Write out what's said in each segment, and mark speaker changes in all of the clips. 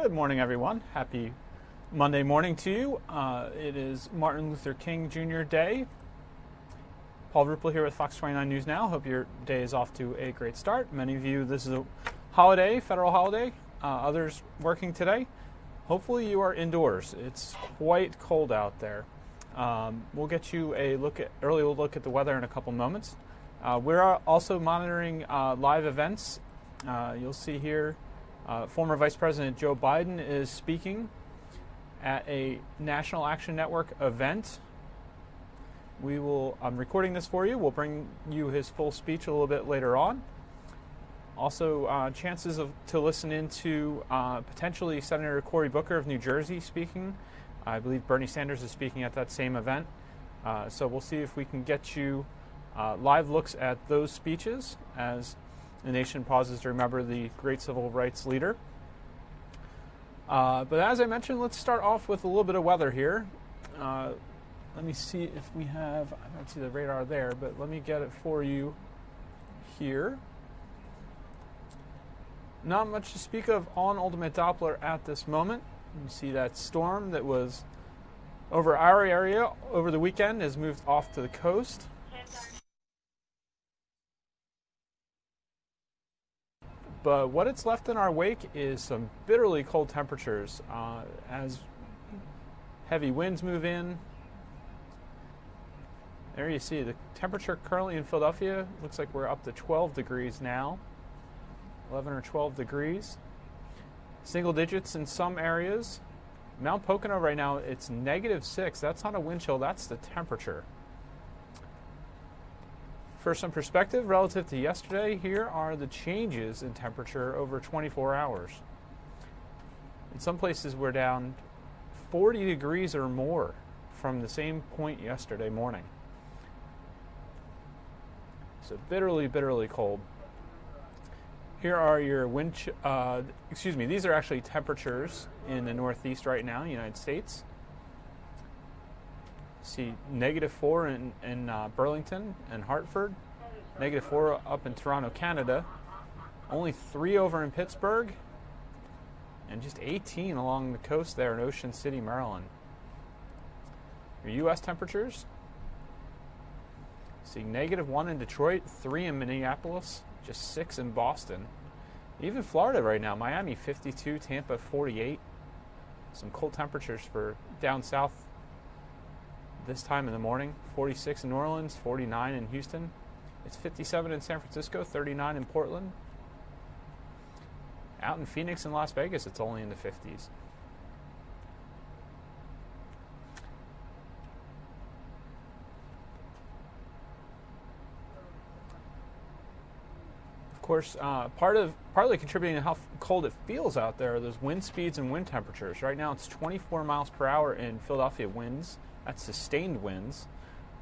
Speaker 1: Good morning, everyone. Happy Monday morning to you. It is Martin Luther King Jr. Day. Paul Rupel here with Fox 29 News Now. Hope your day is off to a great start. Many of you, this is a holiday, federal holiday. Others working today. Hopefully you are indoors. It's quite cold out there. We'll get you a early look at the weather in a couple moments. We're also monitoring live events. You'll see here former Vice President Joe Biden is speaking at a National Action Network event. I'm recording this for you. We'll bring you his full speech a little bit later on. Also, chances to listen into potentially Senator Cory Booker of New Jersey speaking. I believe Bernie Sanders is speaking at that same event. So we'll see if we can get you live looks at those speeches as the nation pauses to remember the great civil rights leader. But as I mentioned, let's start off with a little bit of weather here. Let me see if we have, I don't see the radar there, but let me get it for you here. Not much to speak of on Ultimate Doppler at this moment. You see that storm that was over our area over the weekend has moved off to the coast. But what it's left in our wake is some bitterly cold temperatures as heavy winds move in. There you see the temperature currently in Philadelphia. Looks like we're up to 12 degrees now, 11 or 12 degrees. Single digits in some areas. Mount Pocono right now, it's -6. That's not a wind chill, that's the temperature. For some perspective, relative to yesterday, here are the changes in temperature over 24 hours. In some places, we're down 40 degrees or more from the same point yesterday morning. So bitterly, bitterly cold. Here are your these are actually temperatures in the Northeast right now in the United States. See -4 in Burlington and Hartford, -4 up in Toronto, Canada, only 3 over in Pittsburgh, and just 18 along the coast there in Ocean City, Maryland. Your U.S. temperatures, see -1 in Detroit, 3 in Minneapolis, just 6 in Boston. Even Florida right now, Miami 52, Tampa 48. Some cold temperatures for down south this time in the morning. 46 in New Orleans, 49 in Houston. It's 57 in San Francisco, 39 in Portland. Out in Phoenix and Las Vegas, it's only in the 50s. Of course, partly contributing to how cold it feels out there are those wind speeds and wind temperatures. Right now it's 24 miles per hour in Philadelphia winds. That's sustained winds.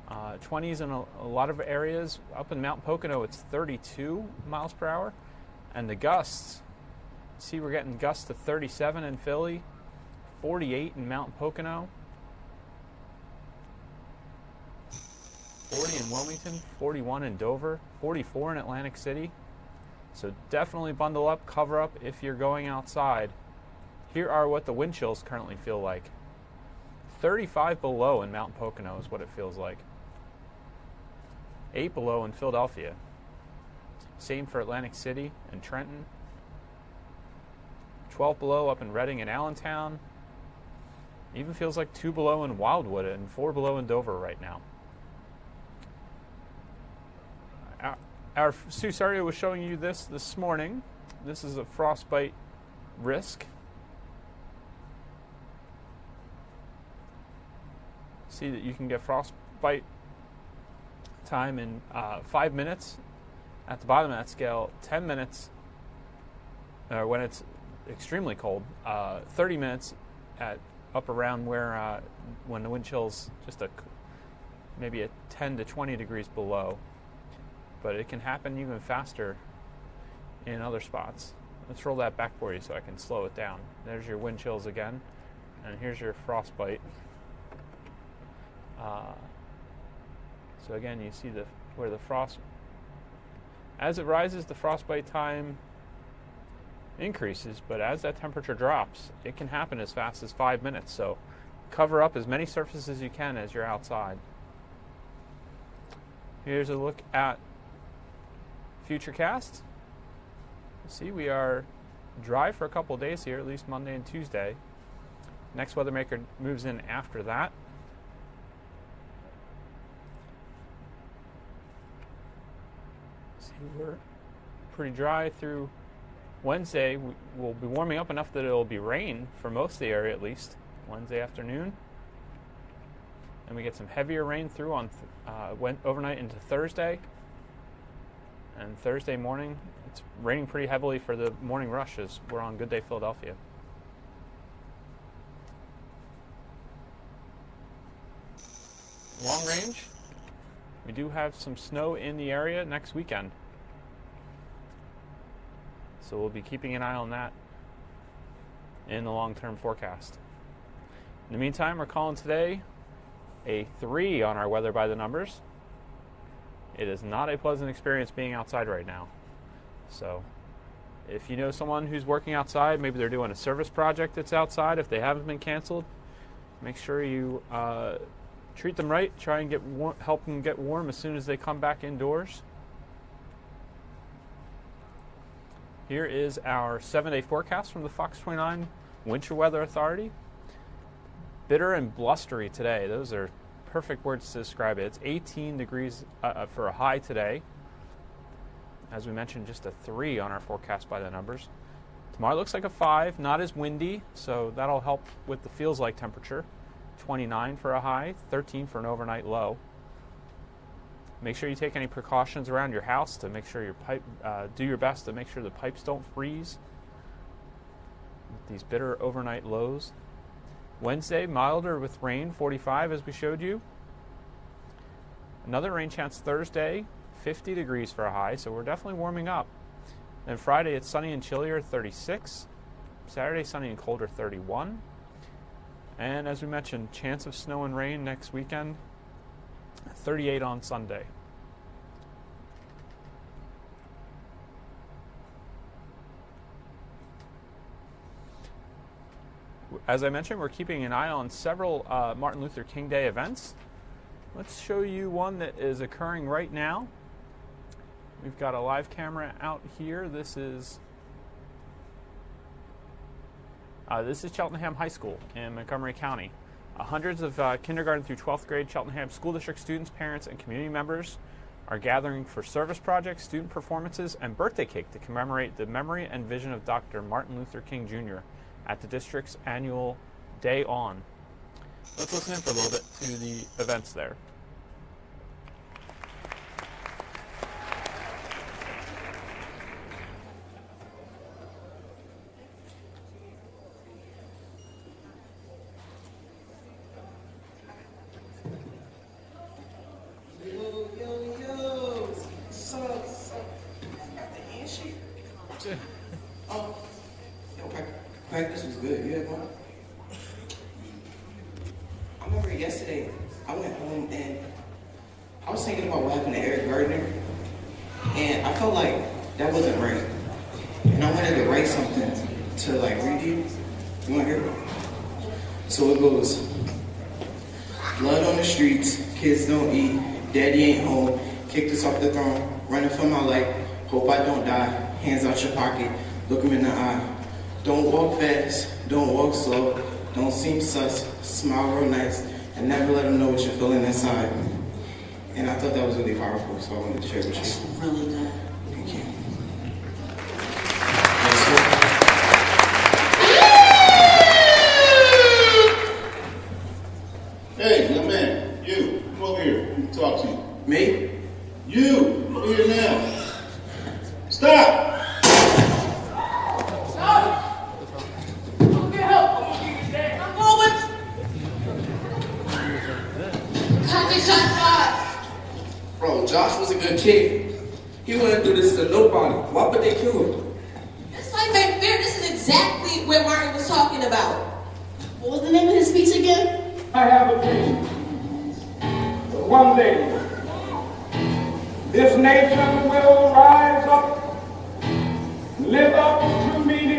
Speaker 1: 20s in a lot of areas. Up in Mount Pocono, it's 32 miles per hour. And the gusts, see we're getting gusts to 37 in Philly, 48 in Mount Pocono, 40 in Wilmington, 41 in Dover, 44 in Atlantic City. So definitely bundle up, cover up if you're going outside. Here are what the wind chills currently feel like. 35 below in Mount Pocono is what it feels like. 8 below in Philadelphia. Same for Atlantic City and Trenton. 12 below up in Reading and Allentown. Even feels like 2 below in Wildwood and 4 below in Dover right now. Our Sioux area was showing you this morning. This is a frostbite risk. See that you can get frostbite time in 5 minutes at the bottom of that scale, 10 minutes when it's extremely cold, 30 minutes at up around where when the wind chill's just maybe a 10 to 20 degrees below. But it can happen even faster in other spots. Let's roll that back for you so I can slow it down. There's your wind chills again, and here's your frostbite. So again, you see where the frost, as it rises, the frostbite time increases, but as that temperature drops, it can happen as fast as 5 minutes. So cover up as many surfaces as you can as you're outside. Here's a look at Futurecast. See, we are dry for a couple days here, at least Monday and Tuesday. Next weather maker moves in after that. See, we're pretty dry through Wednesday. We'll be warming up enough that it'll be rain for most of the area, at least Wednesday afternoon. And we get some heavier rain through on overnight into Thursday. And Thursday morning, it's raining pretty heavily for the morning rush as we're on Good Day Philadelphia. Long range, we do have some snow in the area next weekend. So we'll be keeping an eye on that in the long-term forecast. In the meantime, we're calling today a 3 on our weather by the numbers. It is not a pleasant experience being outside right now. So if you know someone who's working outside, maybe they're doing a service project that's outside, if they haven't been canceled, make sure you treat them right. Try and help them get warm as soon as they come back indoors. Here is our 7-day forecast from the Fox 29 Winter Weather Authority. Bitter and blustery today. Those are perfect words to describe it. It's 18 degrees for a high today. As we mentioned, just a 3 on our forecast by the numbers. Tomorrow looks like a 5, not as windy, so that'll help with the feels like temperature. 29 for a high, 13 for an overnight low. Make sure you take any precautions around your house to make sure your do your best to make sure the pipes don't freeze with these bitter overnight lows. Wednesday, milder with rain, 45 as we showed you. Another rain chance Thursday, 50 degrees for a high, so we're definitely warming up. Then Friday, it's sunny and chillier, 36. Saturday, sunny and colder, 31. And as we mentioned, chance of snow and rain next weekend, 38 on Sunday. As I mentioned, we're keeping an eye on several Martin Luther King Day events. Let's show you one that is occurring right now. We've got a live camera out here. This is Cheltenham High School in Montgomery County. Hundreds of kindergarten through 12th grade Cheltenham School District students, parents, and community members are gathering for service projects, student performances, and birthday cake to commemorate the memory and vision of Dr. Martin Luther King Jr. at the district's annual Day On. Let's listen in for a little bit to the events there.
Speaker 2: Practice was good. You had fun? I remember yesterday, I went home and I was thinking about what happened to Eric Gardner, and I felt like that wasn't right. And I wanted to write something to read you. You want to hear it? So it goes, blood on the streets, kids don't eat, daddy ain't home, kicked us off the throne, running for my life, hope I don't die, hands out your pocket, look him in the eye. Don't walk fast, don't walk slow, don't seem sus, smile real nice, and never let them know what you're feeling inside. And I thought that was really powerful, so I wanted to share it with you.
Speaker 3: That's really good.
Speaker 2: Thank you.
Speaker 4: Hey, young man, you, come over here. Let me talk to you.
Speaker 2: Me?
Speaker 4: You, over here now. Stop!
Speaker 2: Bro, Josh was a good kid. He wouldn't do this to nobody. Why would they kill him?
Speaker 3: This life ain't fair. This is exactly what Martin was talking about. What was the name of his speech again?
Speaker 5: I have a dream. One day, this nation will rise up, live up to meaning.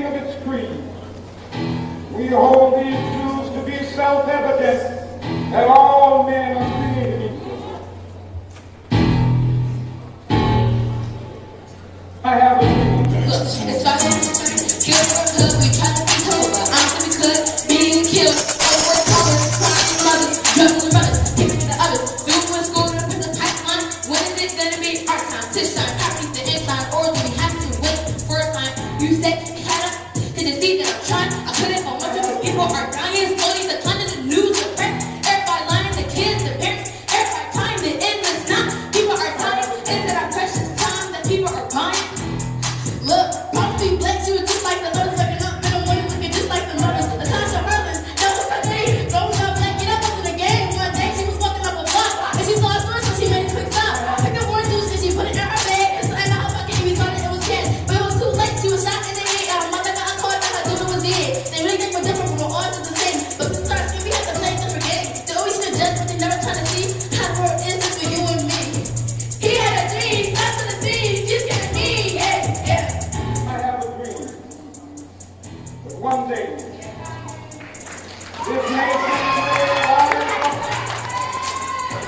Speaker 5: We hold these truths to be self-evident that all men are created equal. I have a dream.
Speaker 3: Look, it's about kill for a hood. We try to be told, but I'm to be could. Being killed, over colors, crying mothers, juggling brothers, kicking the others. Doing what's going on in the pipeline. When is it gonna be our time to shine? Copy the incline, or do we have to wait for a sign? You said you had up to deceive that I'm trying. I couldn't hold much of people are dying slowly. The kind of the news, the press, everybody lying, the kids, the parents, everybody trying to end this now. People are dying. Is it our precious time that people are buying? Look, probably bless you just like the others, waking up in the morning looking just like the mothers. The Tasha brothers, that was her name. Growing up, blacking up in the game. One day she was walking up a block, and she saw a store, so she made a quick stop. Picked up orange juice and she put it in her bag. And so I know how fucking we thought it was dead, but it was too late. She was shot in the head. Our mother got caught that her daughter was dead. They really think we're different from the all just the same, but since our skin we have to play different games. They always should judge, but they never try to see how the world is just for you and me. He had a dream, that's what the dream. She's giving me, yeah, yeah.
Speaker 5: I have a dream. But one day, this nation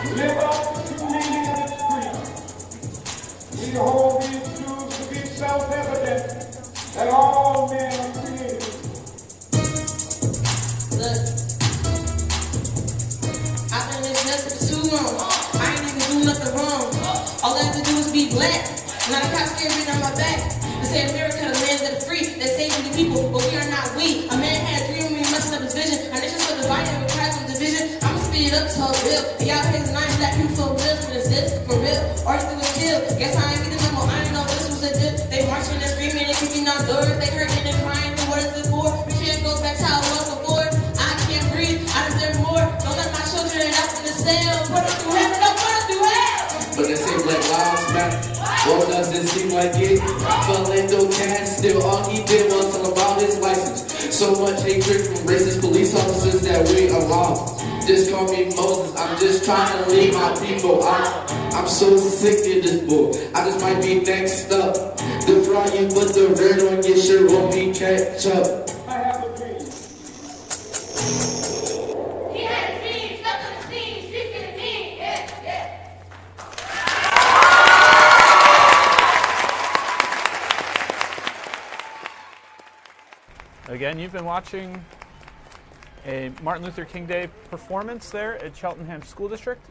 Speaker 5: will live up to the meaning of its creed. We hold these truths to be self-evident that all men are created.
Speaker 3: Look, I've been in this mess for too long. I ain't even do nothing wrong. All I have to do is be black. Now the cops can't read on my back. They say America, the land of the free. They saving the people, but we are not we. A man had a dream when he messing up his vision. Our nation's so divided with cries of division. I'ma speed it up so real. And y'all hating nine black people so real. For this, for real. Or you was killed. Guess I ain't get the memo. I ain't know this was a dip. They marching and screaming and kicking out doors. They hurting and crying. And what is it for? We can't go back to how it was before. I can't breathe. I deserve more. Don't let my children out in the cell. Put us through hell. Don't put us through hell.
Speaker 2: But they say Black Lives Matter. Well, does it seem like it? Philando Cash, still all he did was talk about his license. So much hatred from racist police officers that we are wrong. Just call me Moses, I'm just trying to lead my people. I'm so sick of this bull. I just might be next up. The frying with the red on your shirt won't be ketchup.
Speaker 5: I have a dream.
Speaker 3: He had a dream. Stuck on the scene. She's giving me, yeah, yeah.
Speaker 1: Again, you've been watching a Martin Luther King Day performance there at Cheltenham School District.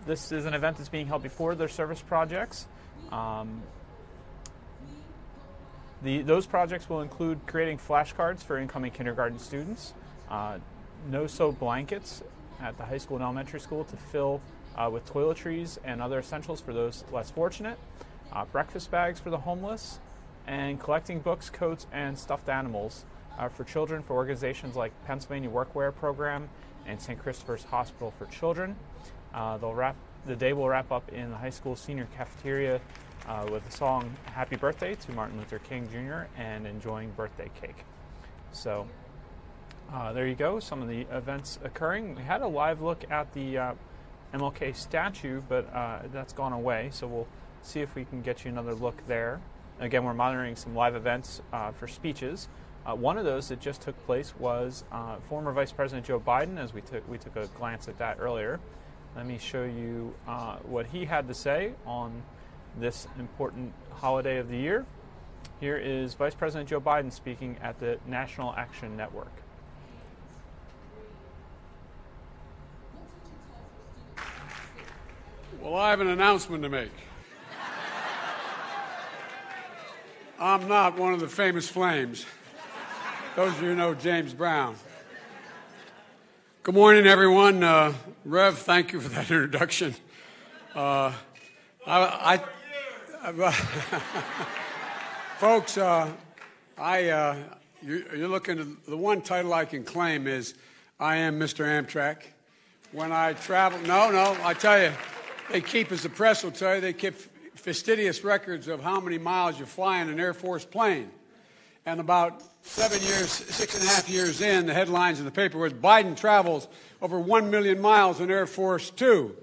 Speaker 1: This is an event that's being held before their service projects. Those projects will include creating flashcards for incoming kindergarten students, no-sew blankets at the high school and elementary school to fill with toiletries and other essentials for those less fortunate, breakfast bags for the homeless, and collecting books, coats, and stuffed animals for children for organizations like Pennsylvania Workwear Program and St. Christopher's Hospital for Children. The day will wrap up in the high school senior cafeteria with the song Happy Birthday to Martin Luther King Jr. and enjoying birthday cake. So there you go, some of the events occurring. We had a live look at the MLK statue, but that's gone away, so we'll see if we can get you another look there. Again, we're monitoring some live events for speeches. One of those that just took place was former Vice President Joe Biden, as we took a glance at that earlier. Let me show you what he had to say on this important holiday of the year. Here is Vice President Joe Biden speaking at the National Action Network.
Speaker 6: Well, I have an announcement to make. I'm not one of the famous flames. Those of you who know James Brown. Good morning, everyone. Rev, thank you for that introduction. Folks, you're looking at the one title I can claim is I am Mr. Amtrak. When I travel, I tell you, they keep, as the press will tell you, they keep fastidious records of how many miles you fly in an Air Force plane. And about 6.5 years in, the headlines in the paper was Biden travels over 1 million miles in Air Force Two.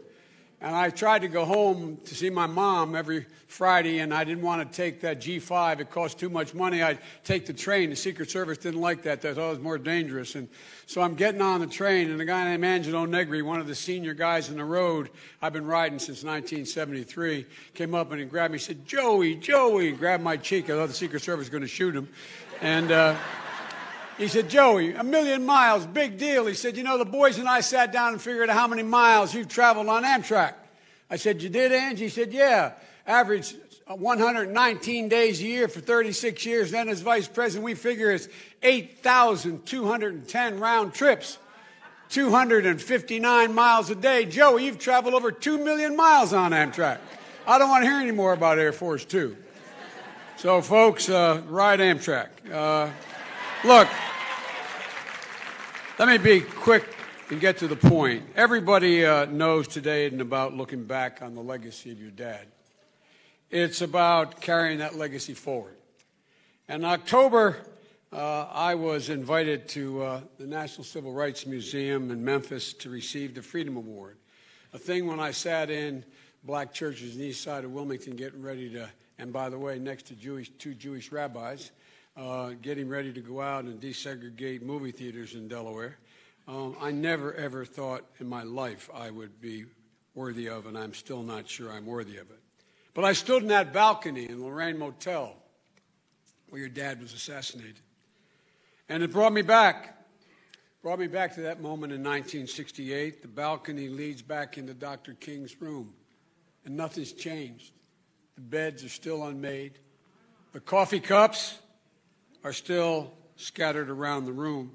Speaker 6: And I tried to go home to see my mom every Friday, and I didn't want to take that G5. It cost too much money. I'd take the train. The Secret Service didn't like that. They thought it was more dangerous. And so I'm getting on the train, and a guy named Angelo Negri, one of the senior guys in the road, I've been riding since 1973, came up and he grabbed me. He said, Joey, Joey, and grabbed my cheek. I thought the Secret Service was going to shoot him. And he said, Joey, 1,000,000 miles, big deal. He said, you know, the boys and I sat down and figured out how many miles you've traveled on Amtrak. I said, you did, Angie? He said, yeah, average 119 days a year for 36 years. Then as vice president, we figure it's 8,210 round trips, 259 miles a day. Joey, you've traveled over 2 million miles on Amtrak. I don't want to hear any more about Air Force Two. So, folks, ride Amtrak. Look, let me be quick and get to the point. Everybody knows today and about looking back on the legacy of your dad. It's about carrying that legacy forward. In October, I was invited to the National Civil Rights Museum in Memphis to receive the Freedom Award, a thing when I sat in black churches on the east side of Wilmington getting ready to, and by the way, next to two Jewish rabbis, getting ready to go out and desegregate movie theaters in Delaware. I never, ever thought in my life I would be worthy of, and I'm still not sure I'm worthy of it. But I stood in that balcony in Lorraine Motel where your dad was assassinated. And it brought me back to that moment in 1968. The balcony leads back into Dr. King's room, and nothing's changed. The beds are still unmade. The coffee cups are still scattered around the room.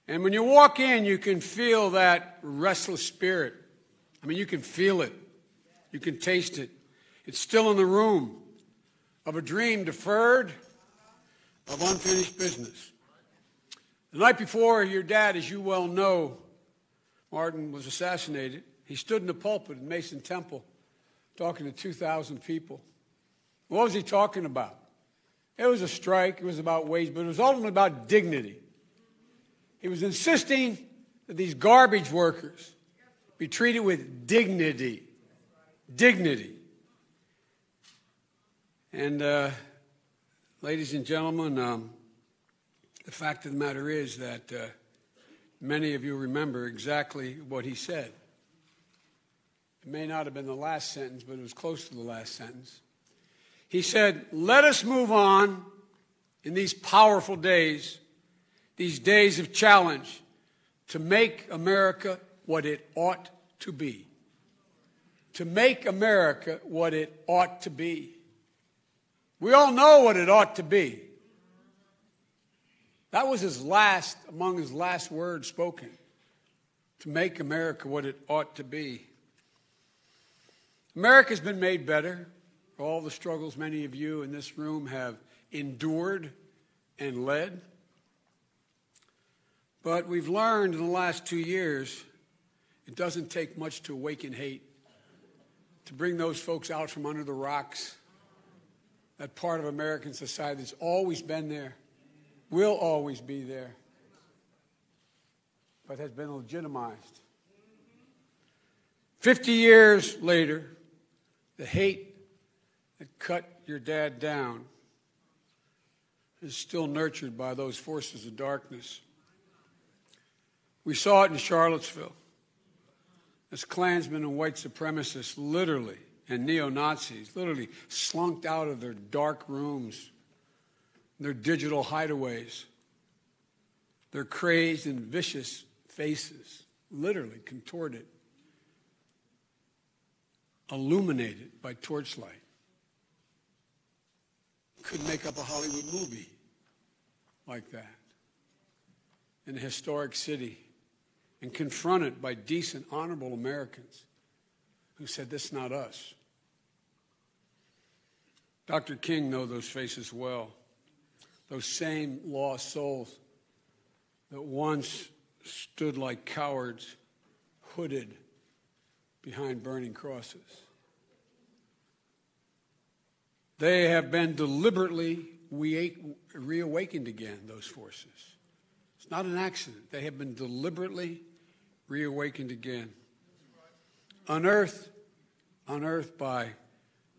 Speaker 6: And when you walk in, you can feel that restless spirit. I mean, you can feel it. You can taste it. It's still in the room of a dream deferred, of unfinished business. The night before your dad, as you well know, Martin, was assassinated, he stood in the pulpit in Mason Temple talking to 2,000 people. What was he talking about? It was a strike. It was about wage, but it was ultimately about dignity. He was insisting that these garbage workers be treated with dignity. Dignity. And, ladies and gentlemen, the fact of the matter is that many of you remember exactly what he said. It may not have been the last sentence, but it was close to the last sentence. He said, let us move on in these powerful days, these days of challenge, to make America what it ought to be. To make America what it ought to be. We all know what it ought to be. That was among his last words spoken. To make America what it ought to be. America's been made better for all the struggles many of you in this room have endured and led. But we've learned in the last 2 years, it doesn't take much to awaken hate, to bring those folks out from under the rocks, that part of American society that's always been there, will always be there, but has been legitimized. 50 years later, the hate that cut your dad down is still nurtured by those forces of darkness. We saw it in Charlottesville as Klansmen and white supremacists literally, and neo-Nazis, literally slunked out of their dark rooms, their digital hideaways, their crazed and vicious faces, literally contorted, illuminated by torchlight. Couldn't make up a Hollywood movie like that in a historic city and confronted by decent, honorable Americans who said, this is not us. Dr. King knows those faces well. Those same lost souls that once stood like cowards, hooded behind burning crosses. They have been deliberately reawakened again, those forces. It's not an accident. They have been deliberately reawakened again. unearthed by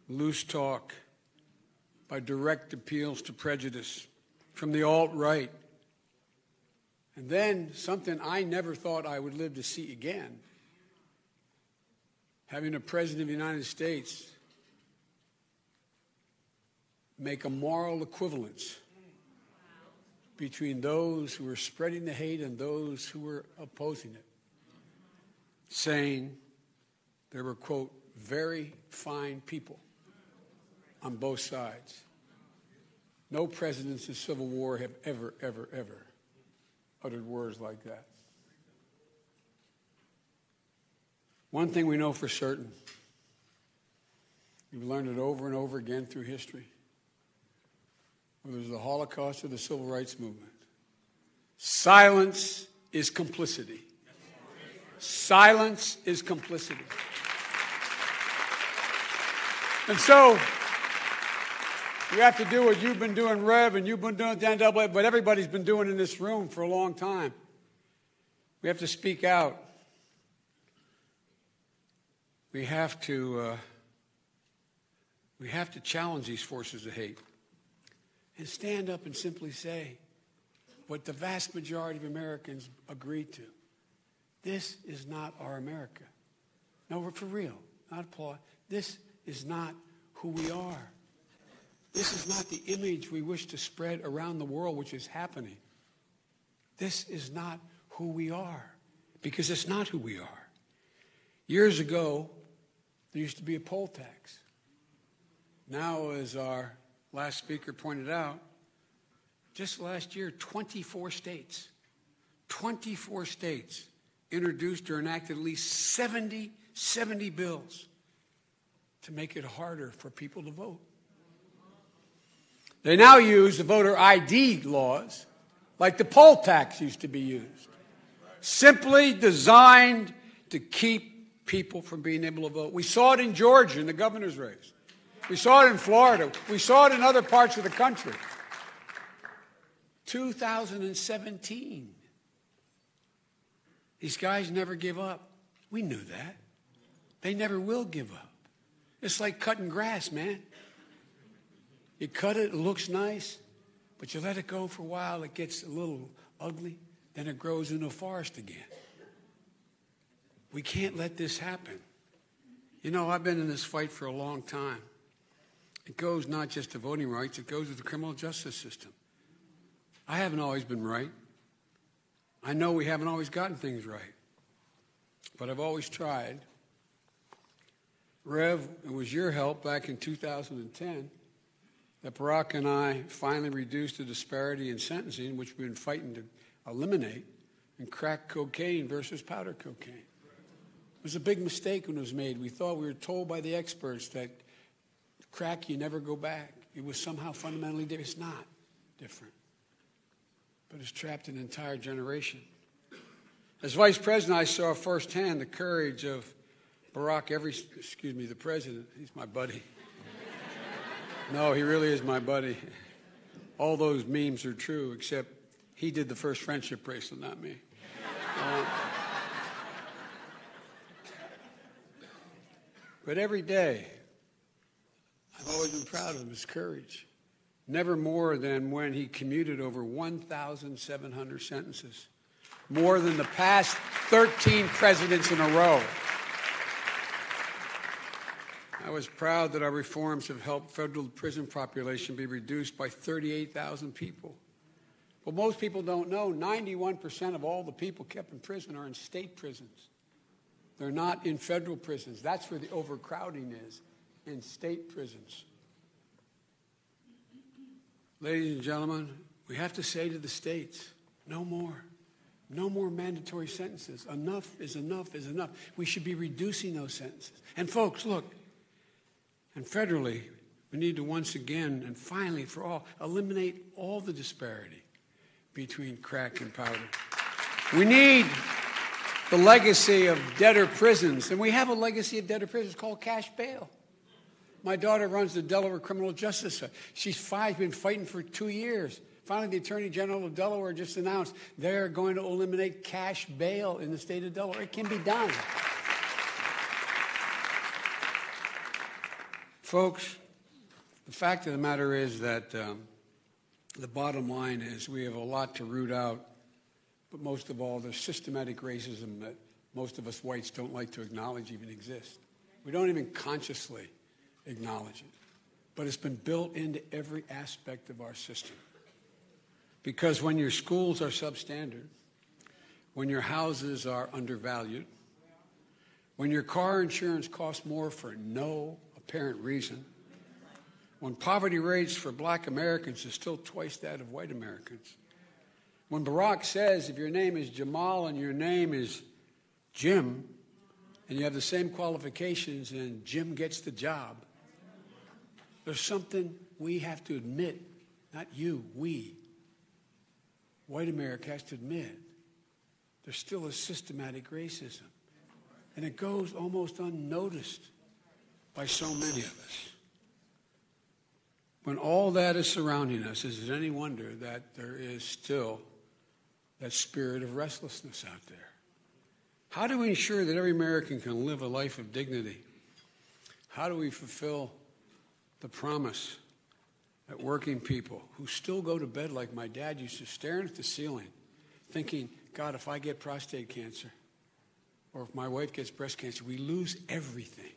Speaker 6: loose talk, by direct appeals to prejudice from the alt-right. And then something I never thought I would live to see again, having a president of the United States make a moral equivalence between those who were spreading the hate and those who were opposing it, saying there were, quote, very fine people on both sides. No presidents in the Civil War have ever uttered words like that. One thing we know for certain, we've learned it over and over again through history, whether it's the Holocaust or the Civil Rights Movement, silence is complicity. Silence is complicity. And so, you have to do what you've been doing, Rev, and you've been doing at the NAA, but everybody's been doing in this room for a long time. We have to speak out. We have to challenge these forces of hate and stand up and simply say what the vast majority of Americans agree to. This is not our America. No, we're for real, not applaud. This is not who we are. This is not the image we wish to spread around the world, which is happening. This is not who we are, because it's not who we are. Years ago, there used to be a poll tax. Now, as our last speaker pointed out, just last year, 24 states introduced or enacted at least 70 bills to make it harder for people to vote. They now use the voter ID laws like the poll tax used to be used, simply designed to keep people from being able to vote. We saw it in Georgia in the governor's race. We saw it in Florida. We saw it in other parts of the country. 2017. These guys never give up. We knew that. They never will give up. It's like cutting grass, man. You cut it, it looks nice, but you let it go for a while, it gets a little ugly, then it grows into a forest again. We can't let this happen. You know, I've been in this fight for a long time. It goes not just to voting rights, it goes to the criminal justice system. I haven't always been right. I know we haven't always gotten things right, but I've always tried. Rev, it was your help back in 2010 that Barack and I finally reduced the disparity in sentencing, which we've been fighting to eliminate, in crack cocaine versus powder cocaine. It was a big mistake when it was made. We thought, we were told by the experts that crack, you never go back. It was somehow fundamentally different. It's not different. But it's trapped an entire generation. As vice president, I saw firsthand the courage of Barack, the president. He's my buddy. No, he really is my buddy. All those memes are true, except he did the first friendship bracelet, not me. But every day, I've always been proud of his courage. Never more than when he commuted over 1,700 sentences, more than the past 13 presidents in a row. I was proud that our reforms have helped federal prison population be reduced by 38,000 people. Well, most people don't know 91% of all the people kept in prison are in state prisons. They're not in federal prisons. That's where the overcrowding is, in state prisons. Ladies and gentlemen, we have to say to the states, no more. No more mandatory sentences. Enough is enough is enough. We should be reducing those sentences. And folks, look, and federally, we need to once again and finally for all eliminate all the disparity between crack and powder. We need the legacy of debtor prisons, and we have a legacy of debtor prisons called cash bail. My daughter runs the Delaware Criminal Justice Center. She's been fighting for 2 years. Finally, the Attorney General of Delaware just announced they're going to eliminate cash bail in the state of Delaware. It can be done. Folks, the fact of the matter is that the bottom line is we have a lot to root out, but most of all, there's systematic racism that most of us whites don't like to acknowledge even exists. We don't even consciously acknowledge it. But it's been built into every aspect of our system. Because when your schools are substandard, when your houses are undervalued, when your car insurance costs more for no apparent reason, when poverty rates for black Americans is still twice that of white Americans, when Barack says if your name is Jamal and your name is Jim, and you have the same qualifications and Jim gets the job, there's something we have to admit, not you, we. White America has to admit there's still a systematic racism. And it goes almost unnoticed by so many of us. When all that is surrounding us, is it any wonder that there is still that spirit of restlessness out there? How do we ensure that every American can live a life of dignity? How do we fulfill the promise that working people who still go to bed like my dad used to, staring at the ceiling, thinking, God, if I get prostate cancer, or if my wife gets breast cancer, we lose everything.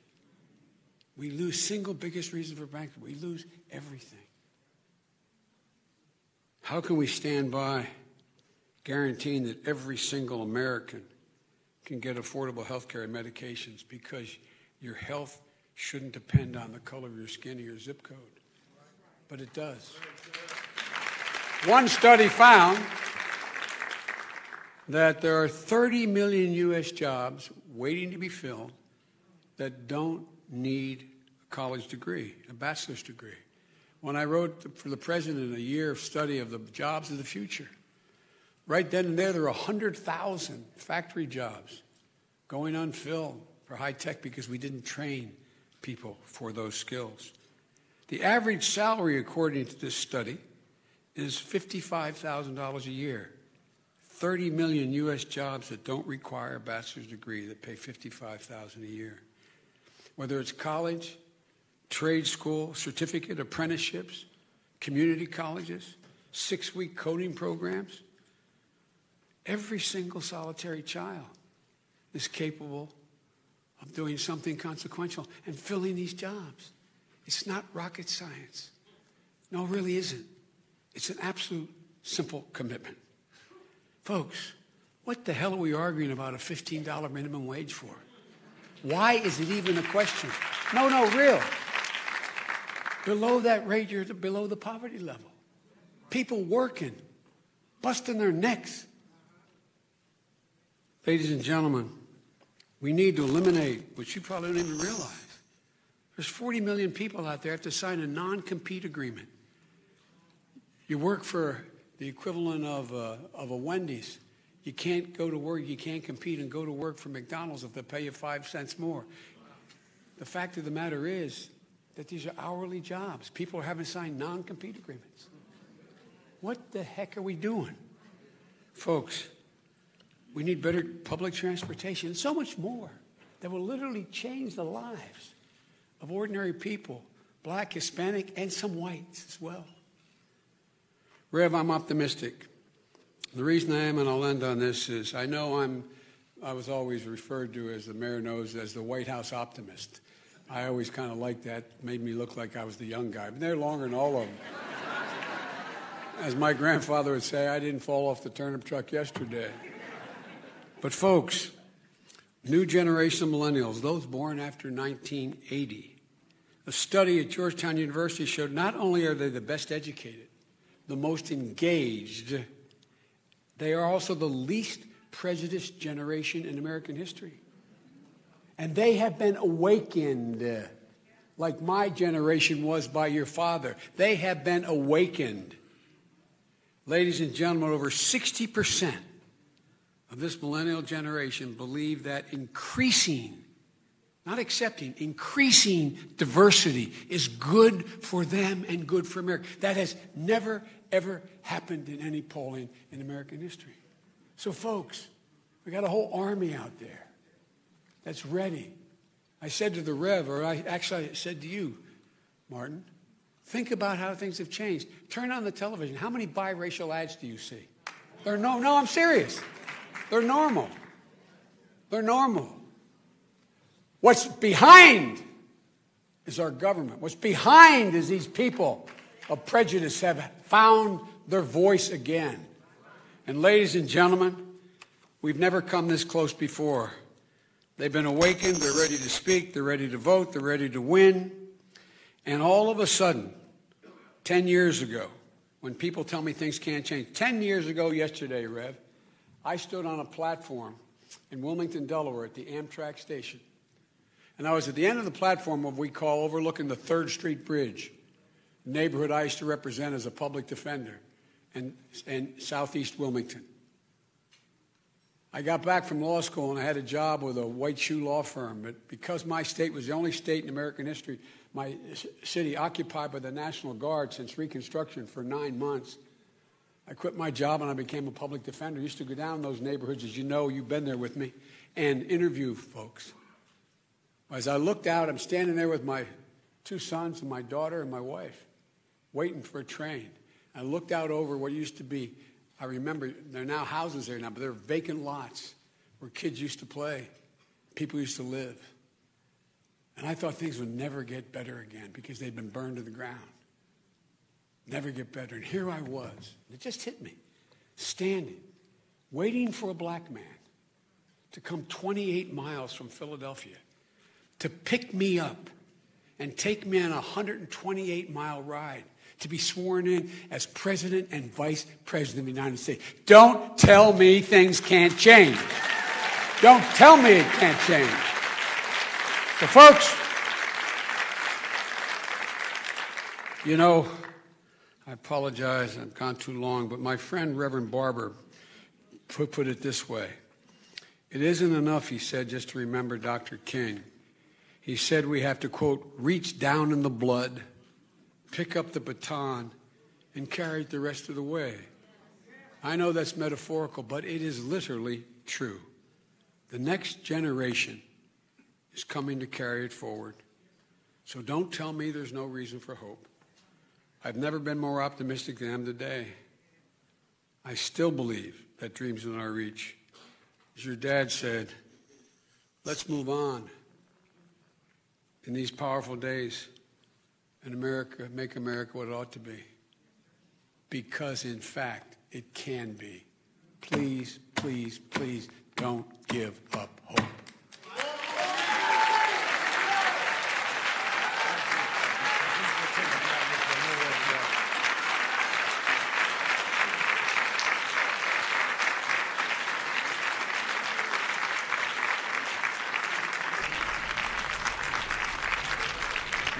Speaker 6: We lose single biggest reason for bankruptcy. We lose everything. How can we stand by guaranteeing that every single American can get affordable health care and medications because your health shouldn't depend on the color of your skin or your zip code? But it does. One study found that there are 30 million U.S. jobs waiting to be filled that don't need a college degree, a bachelor's degree. When I wrote for the president a year of study of the jobs of the future, right then and there were 100,000 factory jobs going unfilled for high tech because we didn't train people for those skills. The average salary, according to this study, is $55,000 a year. 30 million U.S. jobs that don't require a bachelor's degree that pay $55,000 a year. Whether it's college, trade school, certificate, apprenticeships, community colleges, 6-week coding programs, every single solitary child is capable of doing something consequential and filling these jobs. It's not rocket science. No, it really isn't. It's an absolute simple commitment. Folks, what the hell are we arguing about a $15 minimum wage for? Why is it even a question? No, real. Below that rate, you're below the poverty level. People working, busting their necks. Ladies and gentlemen, we need to eliminate, which you probably don't even realize, there's 40 million people out there have to sign a non-compete agreement. You work for the equivalent of a Wendy's. You can't go to work, you can't compete and go to work for McDonald's if they pay you 5 cents more. The fact of the matter is that these are hourly jobs. People are having signed non-compete agreements. What the heck are we doing? Folks, we need better public transportation and so much more that will literally change the lives of ordinary people, black, Hispanic, and some whites as well. Rev, I'm optimistic. The reason I am, and I'll end on this, is I know I was always referred to, as the mayor knows, as the White House optimist. I always kind of liked that. Made me look like I was the young guy. But they're longer than all of them. As my grandfather would say, I didn't fall off the turnip truck yesterday. But folks, new generation of millennials, those born after 1980, a study at Georgetown University showed not only are they the best educated, the most engaged, they are also the least prejudiced generation in American history. And they have been awakened like my generation was by your father. They have been awakened. Ladies and gentlemen, over 60% of this millennial generation believe that increasing, not accepting, increasing diversity is good for them and good for America. That has never, ever happened in any polling in American history. So, folks, we got a whole army out there that's ready. I said to the Rev, or I said to you, Martin. Think about how things have changed. Turn on the television. How many biracial ads do you see? No, I'm serious. They're normal. They're normal. What's behind is our government. What's behind is these people of prejudice have found their voice again. And ladies and gentlemen, we've never come this close before. They've been awakened. They're ready to speak. They're ready to vote. They're ready to win. And all of a sudden, 10 years ago, when people tell me things can't change, 10 years ago yesterday, Rev, I stood on a platform in Wilmington, Delaware at the Amtrak station. And I was at the end of the platform, what we call overlooking the 3rd Street Bridge, a neighborhood I used to represent as a public defender in southeast Wilmington. I got back from law school and I had a job with a white shoe law firm. But because my state was the only state in American history, my city occupied by the National Guard since Reconstruction for 9 months, I quit my job and I became a public defender. I used to go down those neighborhoods, as you know, you've been there with me, and interview folks. As I looked out, I'm standing there with my 2 sons and my daughter and my wife, waiting for a train. I looked out over what used to be, I remember, there are now houses there now, but there are vacant lots where kids used to play, people used to live. And I thought things would never get better again because they'd been burned to the ground. Never get better. And here I was. It just hit me. Standing, waiting for a black man to come 28 miles from Philadelphia to pick me up and take me on a 128-mile ride to be sworn in as President and Vice President of the United States. Don't tell me things can't change. Don't tell me it can't change. So, folks, you know, I apologize, I've gone too long, but my friend Reverend Barber put it this way. It isn't enough, he said, just to remember Dr. King. He said we have to, quote, reach down in the blood, pick up the baton, and carry it the rest of the way. I know that's metaphorical, but it is literally true. The next generation is coming to carry it forward. So don't tell me there's no reason for hope. I've never been more optimistic than I am today. I still believe that dreams are in our reach. As your dad said, let's move on in these powerful days and America, make America what it ought to be. Because, in fact, it can be. Please, please, please don't give up hope.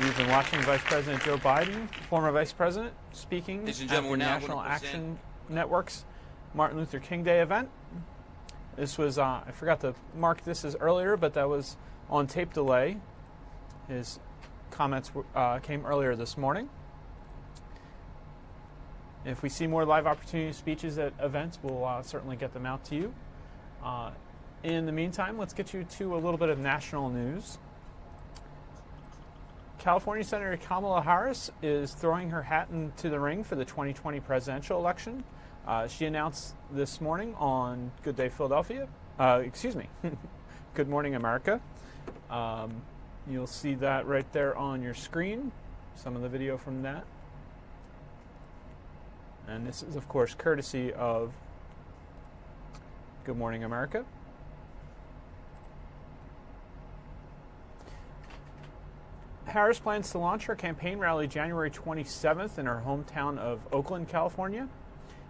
Speaker 1: You've been watching Vice President Joe Biden, former Vice President, speaking at the National Action Network's Martin Luther King Day event. This was, I forgot to mark this as earlier, but that was on tape delay. His comments came earlier this morning. If we see more live opportunity speeches at events, we'll certainly get them out to you. In the meantime, let's get you to a little bit of national news. California Senator Kamala Harris is throwing her hat into the ring for the 2020 presidential election. She announced this morning on Good Day Philadelphia, Good Morning America. You'll see that right there on your screen, some of the video from that. And this is, of course, courtesy of Good Morning America. Harris plans to launch her campaign rally January 27th in her hometown of Oakland, California.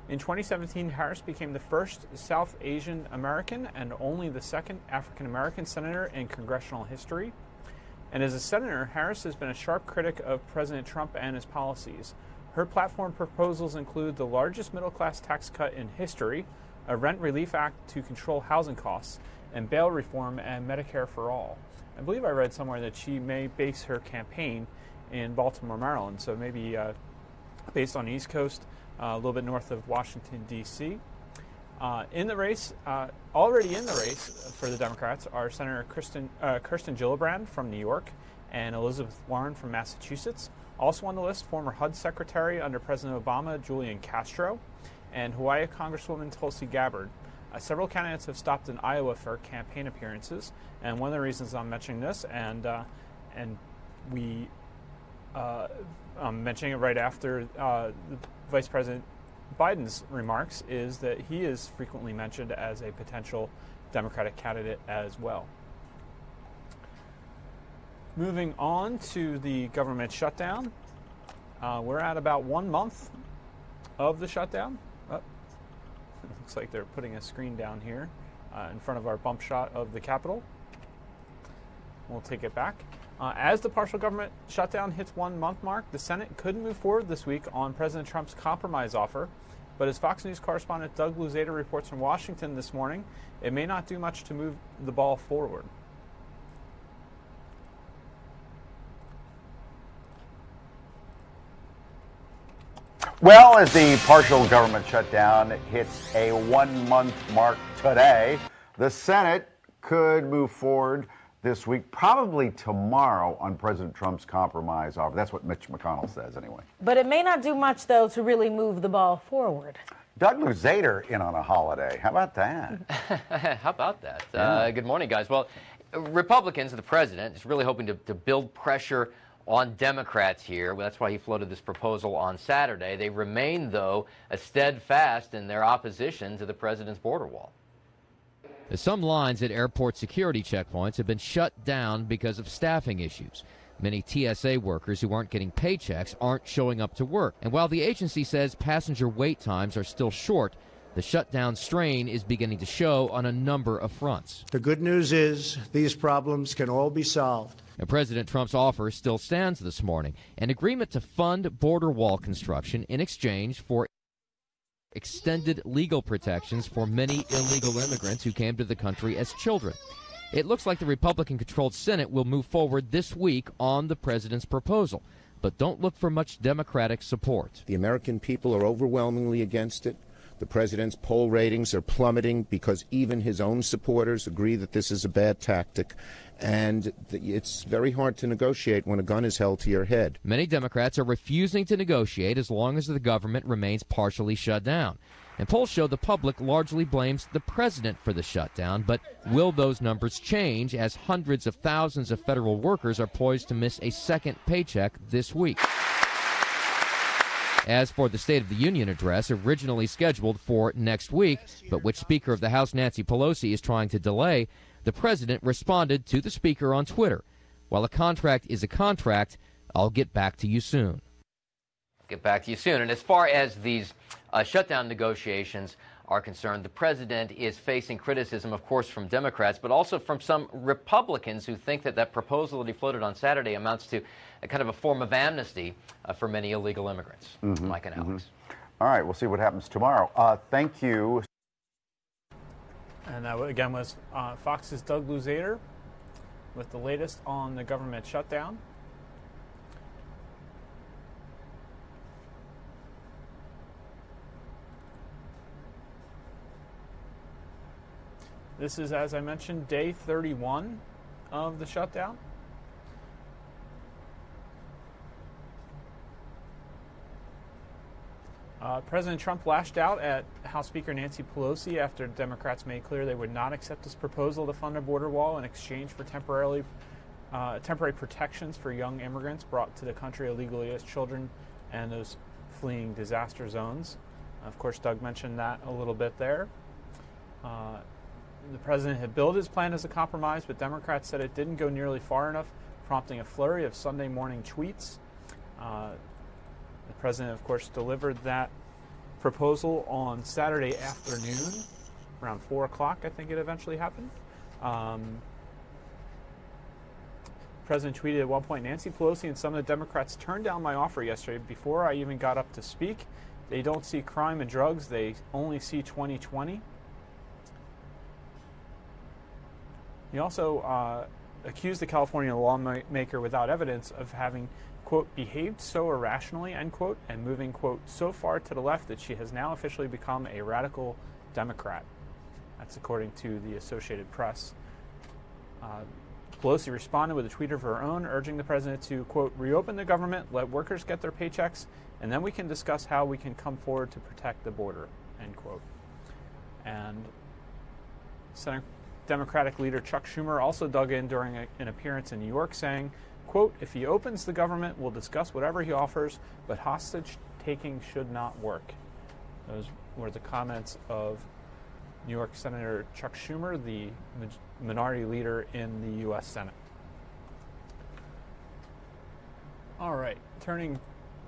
Speaker 1: In 2017, Harris became the first South Asian American and only the second African American senator in congressional history. And as a senator, Harris has been a sharp critic of President Trump and his policies. Her platform proposals include the largest middle-class tax cut in history, a rent relief act to control housing costs, and bail reform and Medicare for all. I believe I read somewhere that she may base her campaign in Baltimore, Maryland, so maybe based on the East Coast, a little bit north of Washington, D.C. In the race, already in the race for the Democrats are Senator Kirsten Gillibrand from New York and Elizabeth Warren from Massachusetts. Also on the list, former HUD Secretary under President Obama, Julian Castro, and Hawaii Congresswoman Tulsi Gabbard. Several candidates have stopped in Iowa for campaign appearances, and one of the reasons I'm mentioning this, and I'm mentioning it right after Vice President Biden's remarks, is that he is frequently mentioned as a potential Democratic candidate as well. Moving on to the government shutdown, we're at about 1 month of the shutdown. It looks like they're putting a screen down here in front of our bump shot of the Capitol. We'll take it back. As the partial government shutdown hits 1 month mark, the Senate could move forward this week on President Trump's compromise offer. But as Fox News correspondent Doug Luzader reports from Washington this morning, it may not do much to move the ball forward.
Speaker 7: Well, as the partial government shutdown hits a 1 month mark today, the Senate could move forward this week, probably tomorrow, on President Trump's compromise offer. That's what Mitch McConnell says, anyway.
Speaker 8: But it may not do much, though, to really move the ball forward.
Speaker 7: Doug Luzader in on a holiday. How about that?
Speaker 9: How about that?
Speaker 7: Yeah.
Speaker 9: Good morning, guys. Well, Republicans, the president, is really hoping to build pressure on Democrats here. Well, that's why he floated this proposal on Saturday. They remain, though, steadfast in their opposition to the president's border wall.
Speaker 10: Some lines at airport security checkpoints have been shut down because of staffing issues. Many TSA workers who aren't getting paychecks aren't showing up to work. And while the agency says passenger wait times are still short, the shutdown strain is beginning to show on a number of fronts.
Speaker 11: The good news is these problems can all be solved.
Speaker 10: And President Trump's offer still stands this morning, an agreement to fund border wall construction in exchange for extended legal protections for many illegal immigrants who came to the country as children. It looks like the Republican-controlled Senate will move forward this week on the president's proposal, but don't look for much Democratic support.
Speaker 12: The American people are overwhelmingly against it. The president's poll ratings are plummeting because even his own supporters agree that this is a bad tactic. And it's very hard to negotiate when a gun is held to your head.
Speaker 10: Many Democrats are refusing to negotiate as long as the government remains partially shut down. And polls show the public largely blames the president for the shutdown, but will those numbers change as hundreds of thousands of federal workers are poised to miss a second paycheck this week? As for the State of the Union address, originally scheduled for next week, but which Speaker of the House Nancy Pelosi is trying to delay, the president responded to the speaker on Twitter. While a contract is a contract, I'll get back to you soon.
Speaker 9: Get back to you soon. And as far as these shutdown negotiations are concerned, the president is facing criticism, of course, from Democrats, but also from some Republicans who think that that proposal that he floated on Saturday amounts to a kind of a form of amnesty for many illegal immigrants. Mike and Alex.
Speaker 7: All right, we'll see what happens tomorrow. Thank you.
Speaker 1: And that, again, was Fox's Doug Luzader with the latest on the government shutdown. This is, as I mentioned, day 31 of the shutdown. President Trump lashed out at House Speaker Nancy Pelosi after Democrats made clear they would not accept his proposal to fund a border wall in exchange for temporary protections for young immigrants brought to the country illegally as children and those fleeing disaster zones. Of course, Doug mentioned that a little bit there. The president had billed his plan as a compromise, but Democrats said it didn't go nearly far enough, prompting a flurry of Sunday morning tweets. The president, of course, delivered that proposal on Saturday afternoon, around 4 o'clock, I think it eventually happened. The president tweeted at one point, Nancy Pelosi and some of the Democrats turned down my offer yesterday before I even got up to speak. They don't see crime and drugs, they only see 2020. He also accused the California lawmaker without evidence of having, quote, behaved so irrationally, end quote, and moving, quote, so far to the left that she has now officially become a radical Democrat. That's according to the Associated Press. Pelosi responded with a tweet of her own, urging the president to, quote, reopen the government, let workers get their paychecks, and then we can discuss how we can come forward to protect the border, end quote. And Senate Democratic leader Chuck Schumer also dug in during an appearance in New York, saying, quote, if he opens the government, we'll discuss whatever he offers, but hostage taking should not work. Those were the comments of New York Senator Chuck Schumer, the minority leader in the U.S. Senate. All right, turning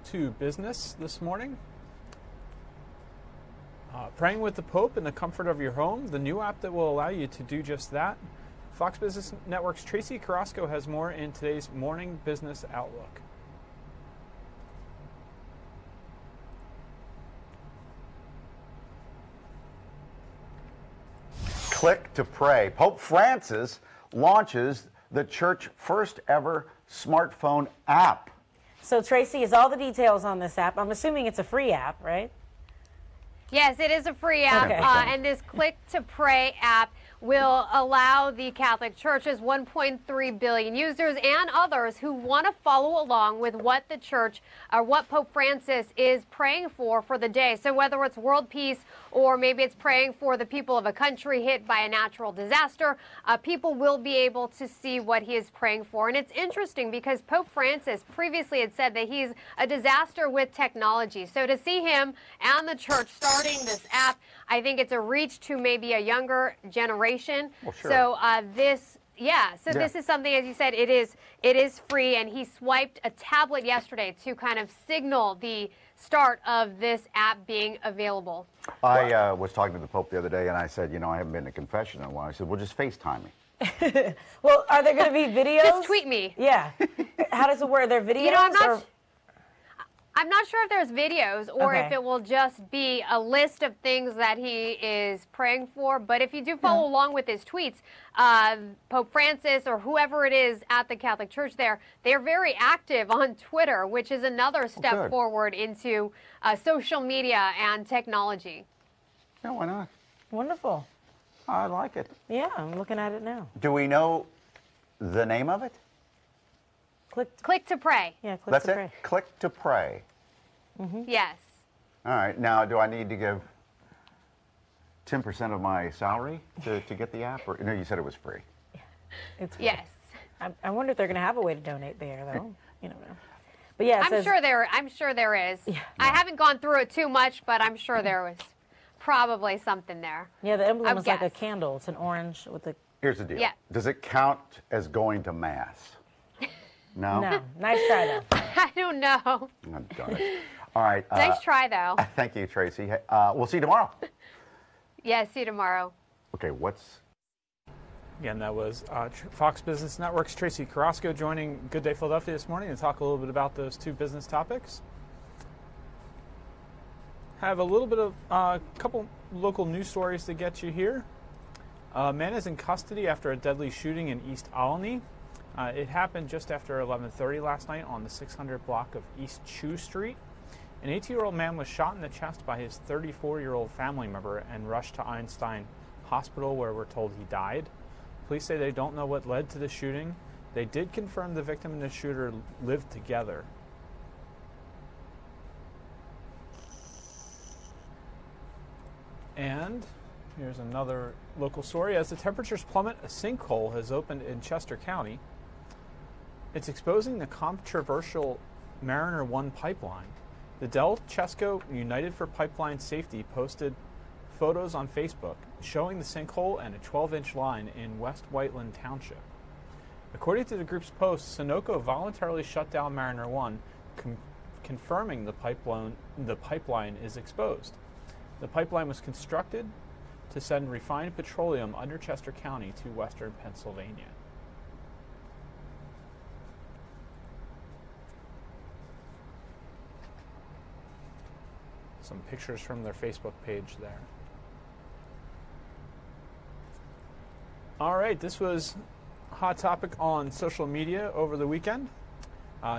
Speaker 1: to business this morning. Praying with the Pope in the comfort of your home, the new app that will allow you to do just that. Fox Business Network's Tracy Carrasco has more in today's Morning Business Outlook.
Speaker 7: Click to pray. Pope Francis launches the church's first ever smartphone app.
Speaker 8: So, Tracy, is all the details on this app? I'm assuming it's a free app, right?
Speaker 13: Yes, it is a free app,
Speaker 8: Okay.
Speaker 13: and this Click to Pray app will allow the Catholic Church's 1.3 billion users and others who want to follow along with what the Church or what Pope Francis is praying for the day. So whether it's world peace or maybe it's praying for the people of a country hit by a natural disaster, people will be able to see what he is praying for. And it's interesting because Pope Francis previously had said that he's a disaster with technology. So to see him and the Church starting this app, I think it's a reach to maybe a younger generation.
Speaker 7: Well, sure.
Speaker 13: So this is something, as you said, it is free, and he swiped a tablet yesterday to kind of signal the start of this app being available.
Speaker 7: I was talking to the Pope the other day, and I said, I haven't been to confession in a while. I said, well, just FaceTime me.
Speaker 8: Well, are there going to be videos?
Speaker 13: Just tweet me.
Speaker 8: Yeah. How does it work? Are there videos?
Speaker 13: I'm not sure if there's videos or
Speaker 8: Okay.
Speaker 13: if it will just be a list of things that he is praying for. But if you do follow along with his tweets, Pope Francis or whoever it is at the Catholic Church there, they're very active on Twitter, which is another step
Speaker 7: good.
Speaker 13: forward into social media and technology.
Speaker 7: Yeah, why not?
Speaker 8: Wonderful.
Speaker 7: I like it.
Speaker 8: Yeah, I'm looking at it now.
Speaker 7: Do we know the name of it?
Speaker 13: Click to pray.
Speaker 8: Yeah, click
Speaker 7: That's
Speaker 8: to
Speaker 7: it?
Speaker 8: pray.
Speaker 7: Click to pray.
Speaker 13: Yes.
Speaker 7: All right. Now, do I need to give 10% of my salary to get the app? Or, no, you said it was free.
Speaker 8: It's free.
Speaker 13: Yes.
Speaker 8: I wonder if they're going to have a way to donate there, though. You don't know. But yeah, it says,
Speaker 13: I'm sure there is.
Speaker 8: Yeah.
Speaker 13: I haven't gone through it too much, but I'm sure there was probably something there.
Speaker 8: Yeah, the emblem is like a
Speaker 13: guess.
Speaker 8: candle. It's an orange with a...
Speaker 7: Here's the deal.
Speaker 13: Yeah.
Speaker 7: Does it count as going to Mass? No?
Speaker 8: No. Nice try, though.
Speaker 13: I don't know.
Speaker 7: Oh, darn it. All right.
Speaker 13: Nice try, though.
Speaker 7: Thank you, Tracy. Hey, we'll see you tomorrow.
Speaker 13: Yeah, see you tomorrow.
Speaker 7: Okay,
Speaker 1: Again, that was Fox Business Network's Tracy Carrasco joining Good Day Philadelphia this morning to talk a little bit about those two business topics. Have a little bit of a couple local news stories to get you here. A man is in custody after a deadly shooting in East Alany. It happened just after 11:30 last night on the 600 block of East Chew Street. An 18-year-old man was shot in the chest by his 34-year-old family member and rushed to Einstein Hospital, where we're told he died. Police say they don't know what led to the shooting. They did confirm the victim and the shooter lived together. And here's another local story. As the temperatures plummet, a sinkhole has opened in Chester County. It's exposing the controversial Mariner 1 pipeline. The Del Chesco United for Pipeline Safety posted photos on Facebook showing the sinkhole and a 12-inch line in West Whiteland Township. According to the group's post, Sunoco voluntarily shut down Mariner 1, confirming the pipeline is exposed. The pipeline was constructed to send refined petroleum under Chester County to western Pennsylvania. Some pictures from their Facebook page there. All right, this was a hot topic on social media over the weekend.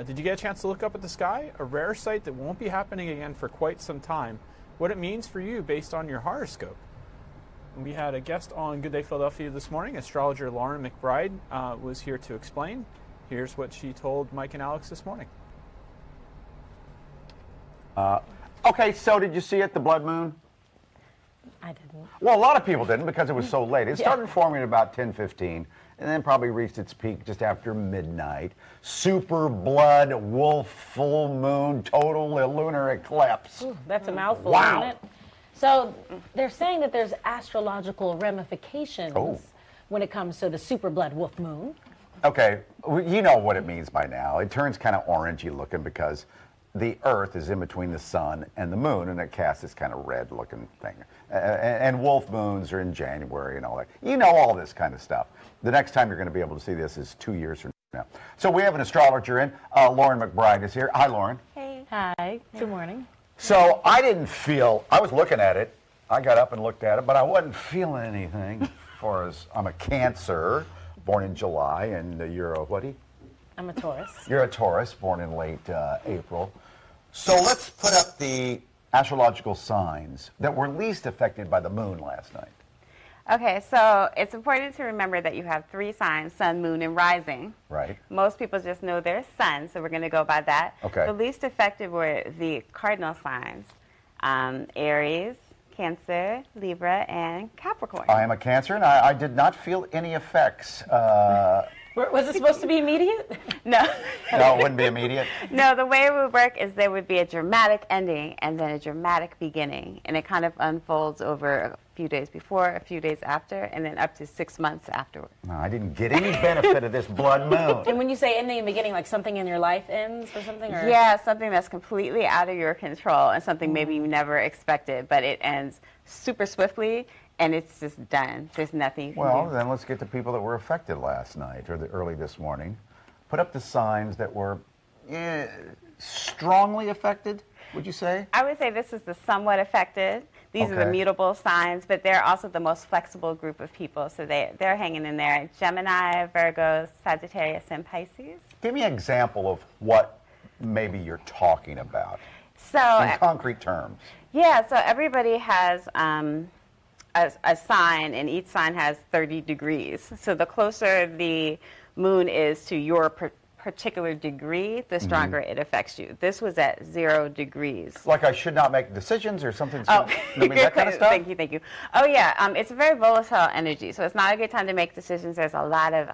Speaker 1: Did you get a chance to look up at the sky? A rare sight that won't be happening again for quite some time. What it means for you based on your horoscope. We had a guest on Good Day Philadelphia this morning. Astrologer Lauren McBride was here to explain. Here's what she told Mike and Alex this morning.
Speaker 7: Okay, so did you see it, the blood moon?
Speaker 8: I didn't.
Speaker 7: Well, a lot of people didn't because it was so late. It started forming at about 10:15 and then probably reached its peak just after midnight. Super blood, wolf, full moon, total lunar eclipse.
Speaker 8: Ooh, that's a mouthful,
Speaker 7: Wow.
Speaker 8: isn't it? So they're saying that there's astrological ramifications when it comes to the super blood wolf moon.
Speaker 7: Okay, you know what it means by now. It turns kind of orangey looking because the Earth is in between the sun and the moon, and it casts this kind of red-looking thing. And wolf moons are in January and all that. You know all this kind of stuff. The next time you're going to be able to see this is 2 years from now. So we have an astrologer in. Lauren McBride is here. Hi, Lauren.
Speaker 8: Hey. Hi. Good morning.
Speaker 7: So I didn't feel, I was looking at it. I got up and looked at it, but I wasn't feeling anything as far as I'm a Cancer, born in July, and you're a whatie?
Speaker 8: I'm a Taurus.
Speaker 7: You're a Taurus, born in late April. So let's put up the astrological signs that were least affected by the moon last night.
Speaker 14: Okay, so it's important to remember that you have 3 signs, sun, moon, and rising.
Speaker 7: Right.
Speaker 14: Most people just know their sun, so we're going to go by that.
Speaker 7: Okay.
Speaker 14: The least affected were the cardinal signs, Aries, Cancer, Libra, and Capricorn.
Speaker 7: I am a Cancer, and I did not feel any effects.
Speaker 8: Was it supposed to be immediate?
Speaker 14: No.
Speaker 7: No, it wouldn't be immediate?
Speaker 14: No, the way it would work is there would be a dramatic ending and then a dramatic beginning. And it kind of unfolds over a few days before, a few days after, and then up to 6 months afterward.
Speaker 7: No, I didn't get any benefit of this blood moon.
Speaker 8: And when you say ending and beginning, like something in your life ends or something? Or?
Speaker 14: Yeah, something that's completely out of your control and something maybe you never expected, but it ends super swiftly. And it's just done. There's nothing you can do.
Speaker 7: Well, then let's get to people that were affected last night or early this morning. Put up the signs that were strongly affected, would you say?
Speaker 14: I would say this is the somewhat affected. These are the mutable signs, but they're also the most flexible group of people. So they're hanging in there. Gemini, Virgo, Sagittarius, and Pisces.
Speaker 7: Give me an example of what maybe you're talking about
Speaker 14: So,
Speaker 7: in concrete terms.
Speaker 14: Yeah, so everybody has a sign, and each sign has 30 degrees. So the closer the moon is to your particular degree, the stronger it affects you. This was at 0 degrees.
Speaker 7: Like I should not make decisions or something?
Speaker 14: Oh,
Speaker 7: I mean, that kind of stuff?
Speaker 14: Thank you. Oh, yeah, it's a very volatile energy, so it's not a good time to make decisions. There's a lot of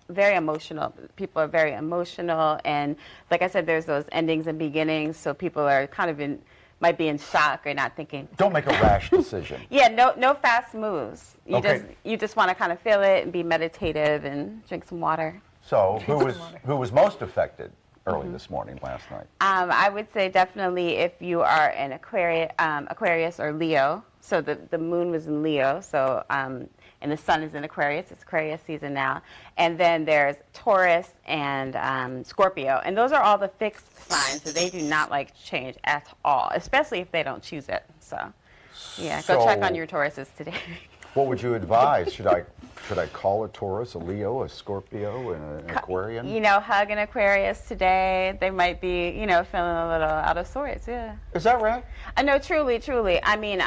Speaker 14: very emotional. People are very emotional, and like I said, there's those endings and beginnings, so people are kind of might be in shock or not thinking.
Speaker 7: Don't make a rash decision.
Speaker 14: Yeah, no fast moves.
Speaker 7: Okay.
Speaker 14: You just want to kind of feel it and be meditative and drink some water.
Speaker 7: So who was most affected early this morning, last night?
Speaker 14: I would say definitely if you are an Aquarius or Leo. So the moon was in Leo, so and the sun is in Aquarius. It's Aquarius season now. And then there's Taurus and Scorpio. And those are all the fixed signs, so they do not like change at all, especially if they don't choose it. So, yeah, go check on your Tauruses today.
Speaker 7: What would you advise? Should I call a Taurus, a Leo, a Scorpio, and an Aquarian?
Speaker 14: Hug an Aquarius today. They might be, feeling a little out of sorts, yeah.
Speaker 7: Is that right?
Speaker 14: No, truly. I mean,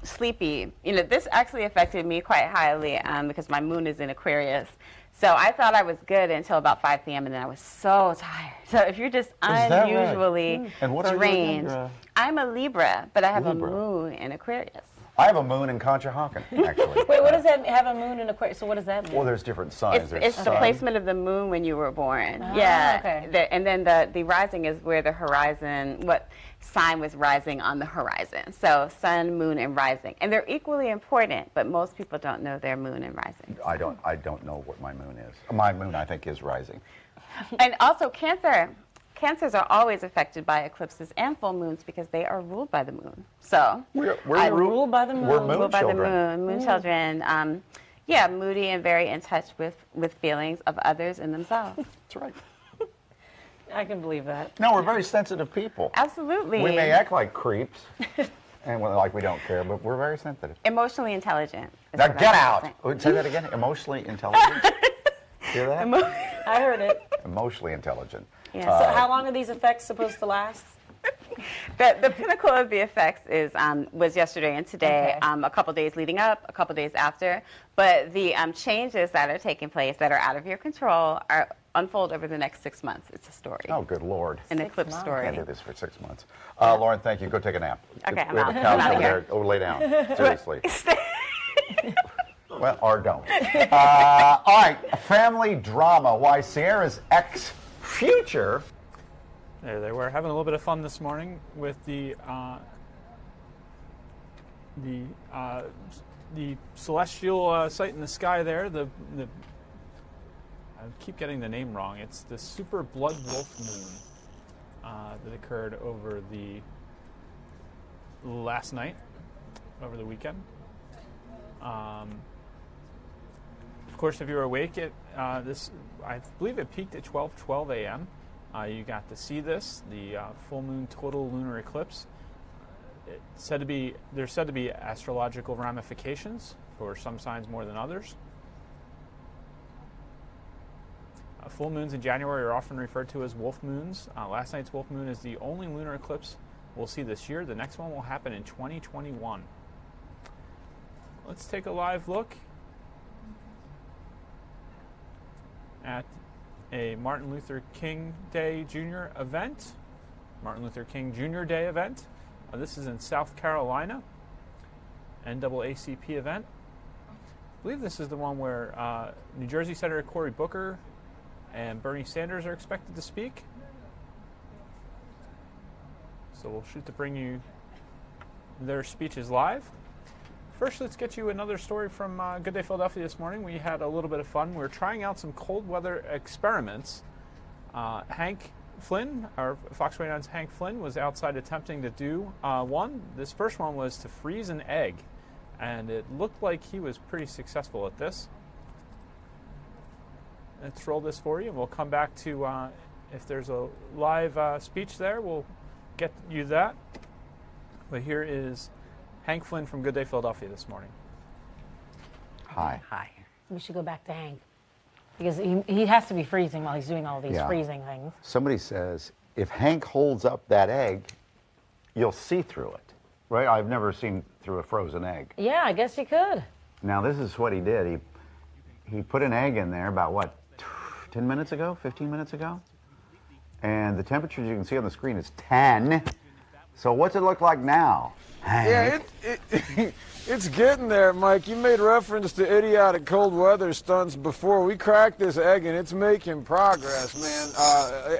Speaker 14: sleepy. This actually affected me quite highly because my moon is in Aquarius. So I thought I was good until about 5 p.m. and then I was so tired. So if you're just unusually
Speaker 7: And what
Speaker 14: drained.
Speaker 7: Are you again?
Speaker 14: I'm a Libra, but I have
Speaker 7: Libra.
Speaker 14: a moon in Aquarius.
Speaker 7: I have a moon in Conshohocken, actually.
Speaker 8: Wait, what does that have a moon in Aquarius? So what does that mean?
Speaker 7: Well, there's different signs.
Speaker 14: It's the placement of the moon when you were born.
Speaker 8: Ah,
Speaker 14: yeah.
Speaker 8: okay.
Speaker 14: And then the rising is where the horizon, what sign was rising on the horizon. So sun, moon, and rising. And they're equally important, but most people don't know their moon and rising.
Speaker 7: I don't know what my moon is. My moon, I think, is rising.
Speaker 14: And also Cancers are always affected by eclipses and full moons because they are ruled by the moon. So
Speaker 7: we're
Speaker 8: ruled by the moon.
Speaker 7: We're moon
Speaker 14: ruled by
Speaker 7: children.
Speaker 14: Moon children. Yeah, moody and very in touch with feelings of others and themselves.
Speaker 7: That's right.
Speaker 8: I can believe that.
Speaker 7: No, we're very sensitive people.
Speaker 14: Absolutely.
Speaker 7: We may act like creeps and like we don't care, but we're very sensitive.
Speaker 14: Emotionally intelligent.
Speaker 7: Now get out. Say that again. Emotionally intelligent. Hear that?
Speaker 8: I heard it.
Speaker 7: Emotionally intelligent.
Speaker 14: Yeah.
Speaker 8: So how long are these effects supposed to last?
Speaker 14: The pinnacle of the effects was yesterday and today, a couple days leading up, a couple days after. But the changes that are taking place that are out of your control unfold over the next 6 months. It's a story.
Speaker 7: Oh, good Lord.
Speaker 14: An eclipse story.
Speaker 7: Can't do this for 6 months. Lauren, thank you. Go take a nap.
Speaker 14: Okay,
Speaker 7: we have a couch over there. Oh, lay down. Seriously. Well, or don't. All right, family drama. Why Sierra's ex-future.
Speaker 1: There they were, having a little bit of fun this morning with the celestial sight in the sky there. I keep getting the name wrong. It's the super blood wolf moon that occurred over the last night, over the weekend. Of course, if you were awake, I believe it peaked at 12:12 a.m. You got to see this, the full moon total lunar eclipse. There's said to be astrological ramifications for some signs more than others. Full moons in January are often referred to as wolf moons. Last night's wolf moon is the only lunar eclipse we'll see this year. The next one will happen in 2021. Let's take a live look at a Martin Luther King Day Jr. event. Martin Luther King Jr. Day event. This is in South Carolina. NAACP event. I believe this is the one where New Jersey Senator Cory Booker and Bernie Sanders are expected to speak. So we'll shoot to bring you their speeches live. First, let's get you another story from Good Day Philadelphia this morning. We had a little bit of fun. We were trying out some cold weather experiments. Hank Flynn, our Fox 29's Hank Flynn, was outside attempting to do one. This first one was to freeze an egg, and it looked like he was pretty successful at this. Let's roll this for you, and we'll come back to, if there's a live speech there, we'll get you that. But here is Hank Flynn from Good Day Philadelphia this morning.
Speaker 7: Hi.
Speaker 8: Hi. We should go back to Hank, because he has to be freezing while he's doing all these freezing things.
Speaker 7: Somebody says, if Hank holds up that egg, you'll see through it. Right? I've never seen through a frozen egg.
Speaker 8: Yeah, I guess you could.
Speaker 7: Now, this is what he did. He put an egg in there about, what, 10 minutes ago, 15 minutes ago? And the temperature you can see on the screen is 10. So what's it look like now, Hank?
Speaker 15: Yeah, it's getting there, Mike. You made reference to idiotic cold weather stunts before. We cracked this egg, and it's making progress, man.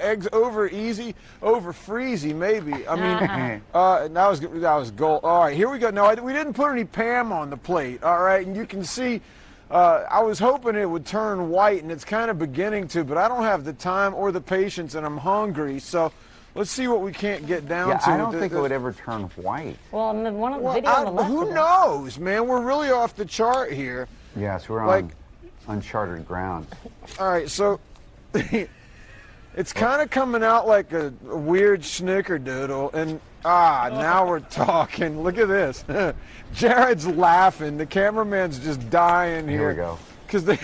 Speaker 15: Eggs over easy, over freezy, maybe. I mean, that was gold. All right, here we go. No, we didn't put any Pam on the plate, all right? And you can see I was hoping it would turn white, and it's kind of beginning to, but I don't have the time or the patience, and I'm hungry, so let's see what we can't get down to.
Speaker 7: I don't think it would ever turn white.
Speaker 8: Well, on the one video on the left.
Speaker 15: Who knows, man? We're really off the chart here.
Speaker 7: Yes, we're on uncharted ground.
Speaker 15: All right, so it's kind of coming out like a weird snickerdoodle, and now we're talking. Look at this. Jared's laughing. The cameraman's just dying here.
Speaker 7: Here we go.
Speaker 15: Because they...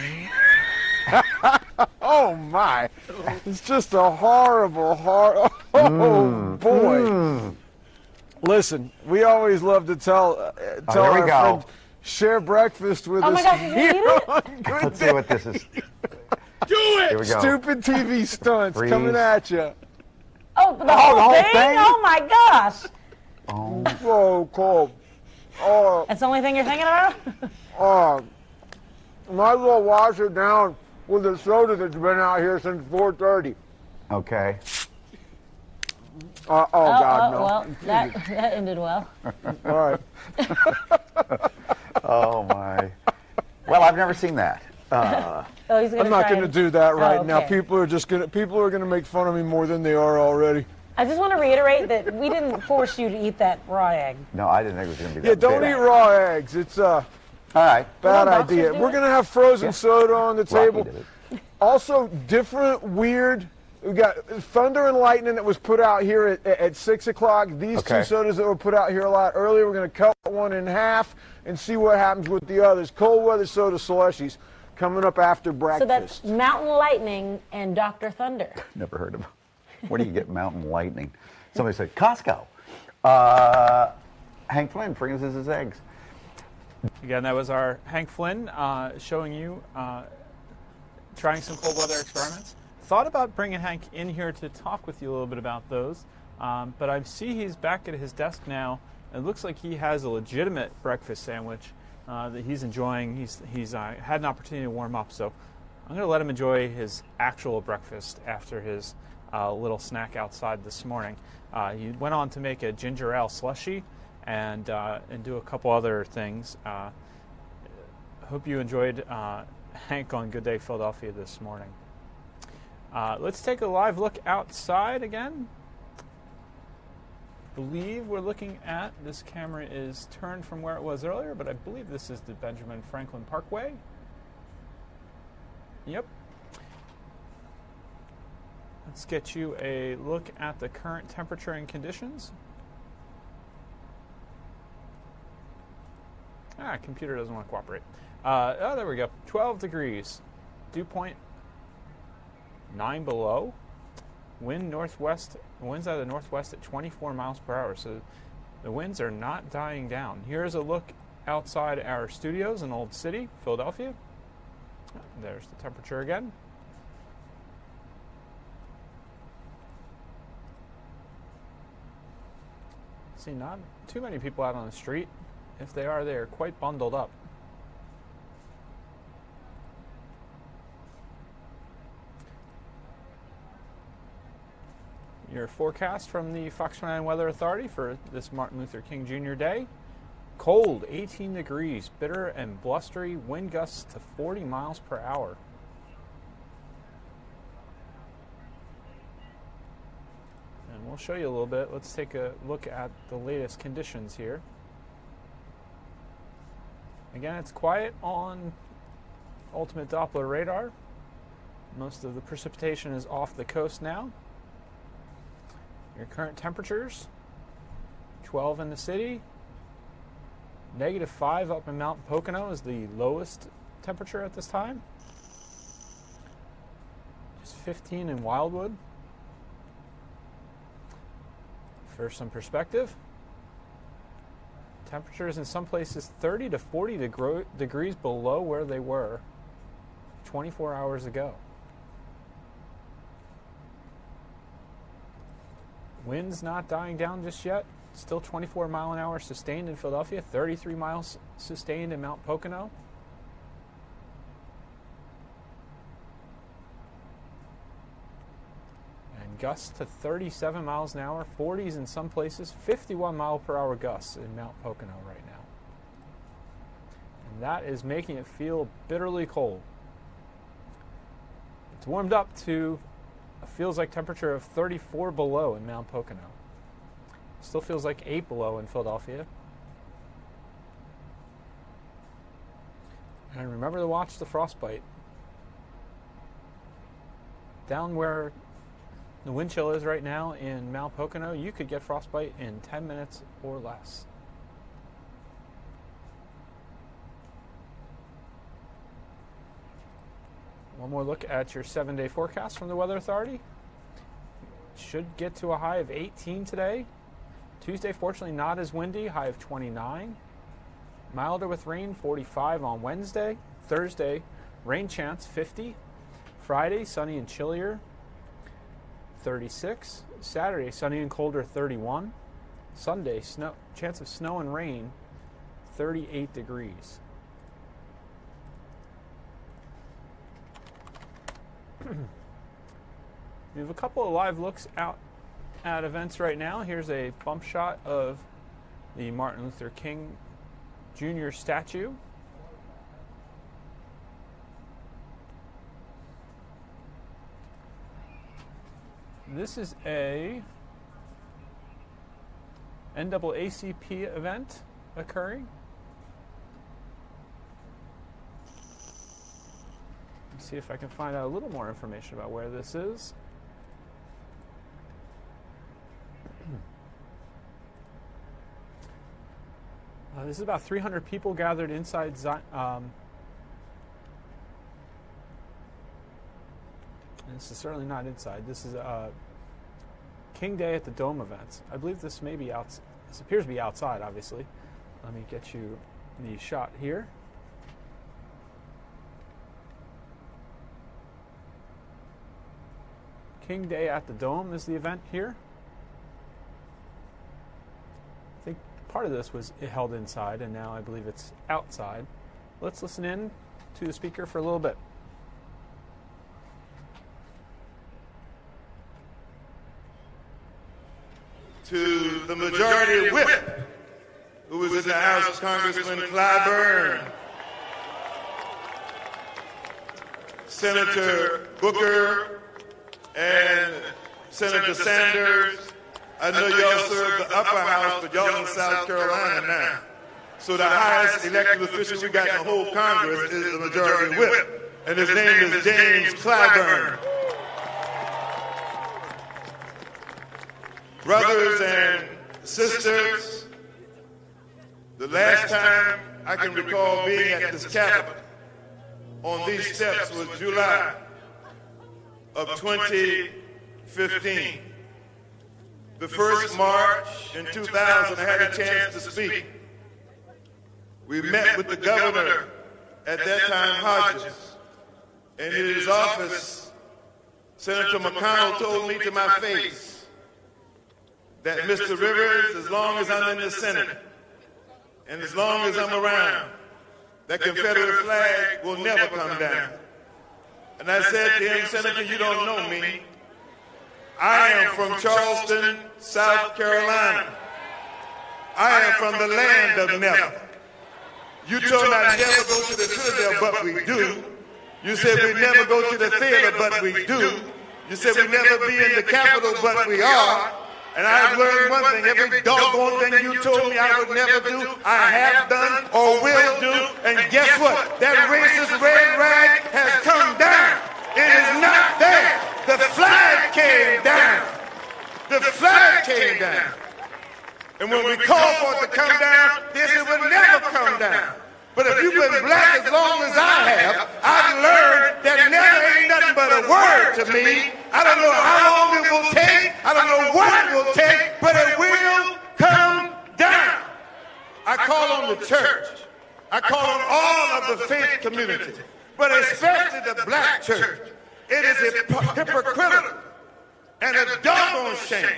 Speaker 15: Oh, my. It's just a horrible, boy. Listen, we always love to tell our friends, share breakfast with us.
Speaker 8: Oh, my gosh, did you eat it?
Speaker 7: Let's see what this is.
Speaker 15: Do it!
Speaker 7: Here we go.
Speaker 15: Stupid TV stunts coming at you.
Speaker 8: Oh, the whole thing? Oh, my gosh.
Speaker 7: Oh.
Speaker 15: So cold. Oh.
Speaker 8: That's the only thing you're thinking about?
Speaker 15: Might as well wash it down with the soda that's been out here since 4:30.
Speaker 7: Okay.
Speaker 15: God, no.
Speaker 8: Well, that ended well.
Speaker 15: All right.
Speaker 7: Oh, my. Well, I've never seen that.
Speaker 15: I'm not going to do that right now.
Speaker 8: Okay.
Speaker 15: People are going to make fun of me more than they are already.
Speaker 8: I just want to reiterate that we didn't force you to eat that raw egg.
Speaker 7: No, I didn't think it was going to be that.
Speaker 15: Yeah, don't eat raw eggs. It's
Speaker 7: all right.
Speaker 15: Bad idea. We're going to have frozen soda on the table. Also, different weird. We got thunder and lightning that was put out here at 6 o'clock. These two sodas that were put out here a lot earlier. We're going to cut one in half and see what happens with the others. Cold weather soda slushies coming up after breakfast.
Speaker 8: So that's Mountain Lightning and Dr. Thunder.
Speaker 7: Never heard of them. Where do you get Mountain Lightning? Somebody said Costco. Hank Flynn brings us his eggs.
Speaker 1: Again, that was our Hank Flynn showing you trying some cold weather experiments. Thought about bringing Hank in here to talk with you a little bit about those, but I see he's back at his desk now. It looks like he has a legitimate breakfast sandwich that he's enjoying. He's had an opportunity to warm up, so I'm going to let him enjoy his actual breakfast after his little snack outside this morning. He went on to make a ginger ale slushy and do a couple other things. Hope you enjoyed Hank on Good Day Philadelphia this morning. Let's take a live look outside again. I believe we're looking at, this camera is turned from where it was earlier, but I believe this is the Benjamin Franklin Parkway. Yep. Let's get you a look at the current temperature and conditions. Computer doesn't want to cooperate. Oh, there we go. 12 degrees. Dew point 9 below. Wind northwest. Winds out of the northwest at 24 miles per hour. So the winds are not dying down. Here's a look outside our studios in Old City, Philadelphia. There's the temperature again. See, not too many people out on the street. If they are, they are quite bundled up. Your forecast from the Fox 29 Weather Authority for this Martin Luther King Jr. Day. Cold, 18 degrees, bitter and blustery, wind gusts to 40 miles per hour. And we'll show you a little bit. Let's take a look at the latest conditions here. Again, it's quiet on Ultimate Doppler radar. Most of the precipitation is off the coast now. Your current temperatures, 12 in the city. -5 up in Mount Pocono is the lowest temperature at this time. Just 15 in Wildwood. For some perspective, temperatures in some places 30 to 40 degrees below where they were 24 hours ago. Winds not dying down just yet. Still 24 mile an hour sustained in Philadelphia, 33 miles sustained in Mount Pocono. And gusts to 37 miles an hour, 40s in some places, 51 mile per hour gusts in Mount Pocono right now. And that is making it feel bitterly cold. It's warmed up to a feels like temperature of 34 below in Mount Pocono. Still feels like 8 below in Philadelphia. And remember to watch the frostbite. Down where the wind chill is right now in Mount Pocono, you could get frostbite in 10 minutes or less. One more look at your 7-day forecast from the Weather Authority. Should get to a high of 18 today. Tuesday, fortunately, not as windy, high of 29. Milder with rain, 45 on Wednesday. Thursday, rain chance, 50. Friday, sunny and chillier, 36. Saturday, sunny and colder, 31. Sunday, chance of snow and rain, 38 degrees. We have a couple of live looks out at events right now. Here's a bump shot of the Martin Luther King Jr. statue. This is a NAACP event occurring. Let's see if I can find out a little more information about where this is. This is about 300 people gathered inside this is certainly not inside. This is King Day at the Dome event. I believe this may be out. This appears to be outside, obviously. Let me get you the shot here. King Day at the Dome is the event here. I think part of this was held inside, and now I believe it's outside. Let's listen in to the speaker for a little bit.
Speaker 16: To the majority whip, who was in the House, Congressman Clyburn, Senator Booker, and Senator Sanders. I know y'all serve the upper house, but y'all in South Carolina now. So the highest elected official we got in the whole Congress is the majority whip, and his name is James Clyburn. Brothers and sisters, the last time I can recall being at this Capitol on these steps was July of 2015. The first March in 2000, I had a chance to speak. We met with the governor at that time, Hodges, and in his office, Senator McConnell told me to my face that Mr. Rivers, as long as I'm in the Senate, and as long as I'm around, that Confederate flag will never come down. And I said to him, Senator, you don't know me. I am from Charleston, South Carolina. I am from the land of never. You told me I'd never go to the Citadel, but we do. You said we never go to the theater, but we do. You said we never be in the Capitol, but we are. And I've learned one thing, every doggone thing you told me I would never do, I have done or will do. And guess what? That racist red rag has come down. It is not there. The flag came down. The flag came down. And when we called for it to come down, they said it would never come down. But if you've been black as long as I have, I've learned that never ain't nothing but a word to me. I don't know how long it will take. I don't know what it will take, but it will come down. I call on the church. I call on all of the faith community, but especially the black church. It is hypocritical and a doggone shame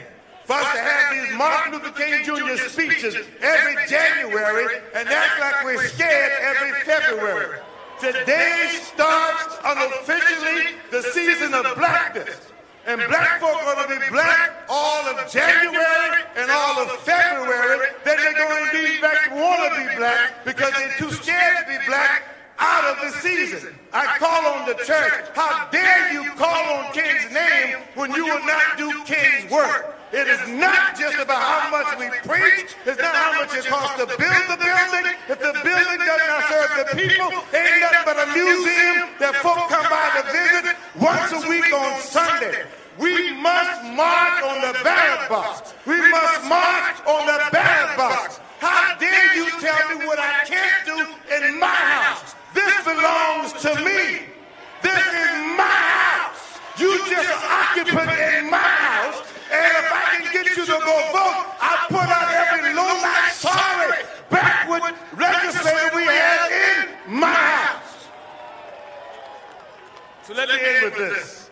Speaker 16: for us to have these Martin Luther King Jr. speeches every January and act like we're scared every February. Today starts unofficially the season of blackness. And black folk are going to be black all of January and all of February. Then they're going to be back, want to be black because they're too scared to be black out of the season. I call on the church. How dare you call on King's name when you will not do King's work? It is not just about how much we preach. It's not how much it costs to build the building. If the building does not serve the people, it ain't nothing but a museum that folk come by to visit once a week on Sunday. We must march on the ballot box. We must march on the ballot box. How dare you tell me what I can't do in my house? This belongs to me. This is my house. You just an occupant in my house. And if I can get you to go vote, I'll put out every low-life, sorry, backward legislator we have in my house. So let me end with this.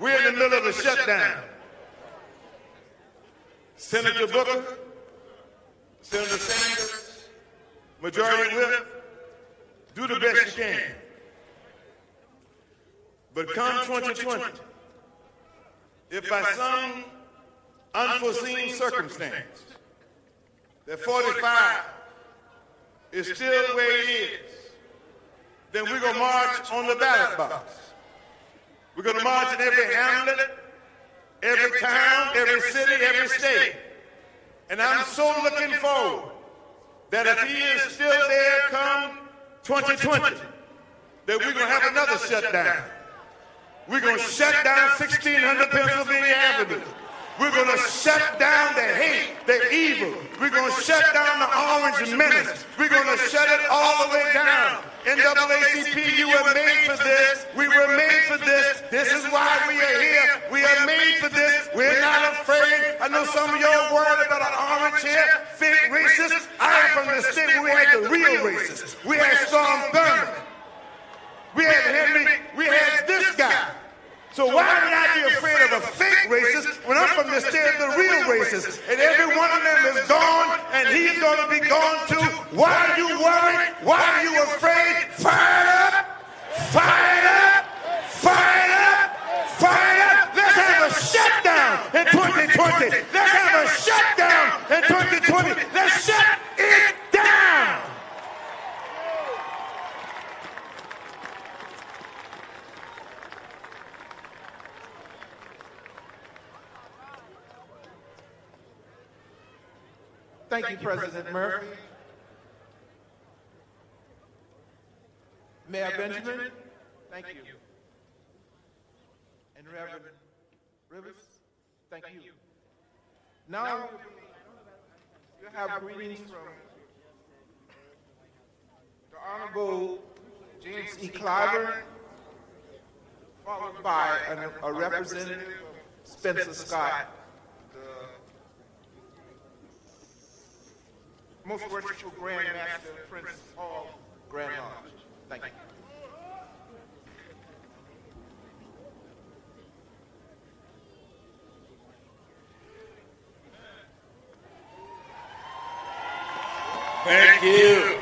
Speaker 16: We're in the middle of a shutdown. Senator Booker, Senator Sanders, Majority Whip, do the best you can. But come 2020, if by some unforeseen circumstance that 45 is still where it is, then we're going to march on the ballot box. We're going to march in every hamlet, every town, every city, every state. And I'm so looking forward that if he is still there come 2020, that we're going to have another shutdown. We're going to shut down 1600 Pennsylvania Avenue. We're going to shut down the hate, the evil. We're going to shut down the orange menace. We're going to shut it all the way down. NAACP, you were made for this. We were made for this. This is why we are here. We are made for this. We're not afraid. I know some of y'all worried about an orange hair, fake racist. I am from the state where we had the real racists. We had Storm Thurmond. We had Henry. We had this guy. So why would I be afraid of a fake racist when I'm from the state of the real racists? And every one of them is gone, and he's going to be gone too. Why are you worried? Why are you afraid? Fire up! Fire up! Fire up! Fire up! Let's have a shutdown in 2020. Let's have a shutdown in 2020. Let's shut it down!
Speaker 17: Thank you, President Murphy. Mayor Benjamin, thank you. And Reverend Rivers, thank you. Now, you have greetings from the Honorable James E. Clyburn, followed by a representative, Spencer Scott, Most Worshipful Grand Master Prince Paul Grand Lodge. Thank you.
Speaker 18: Thank you.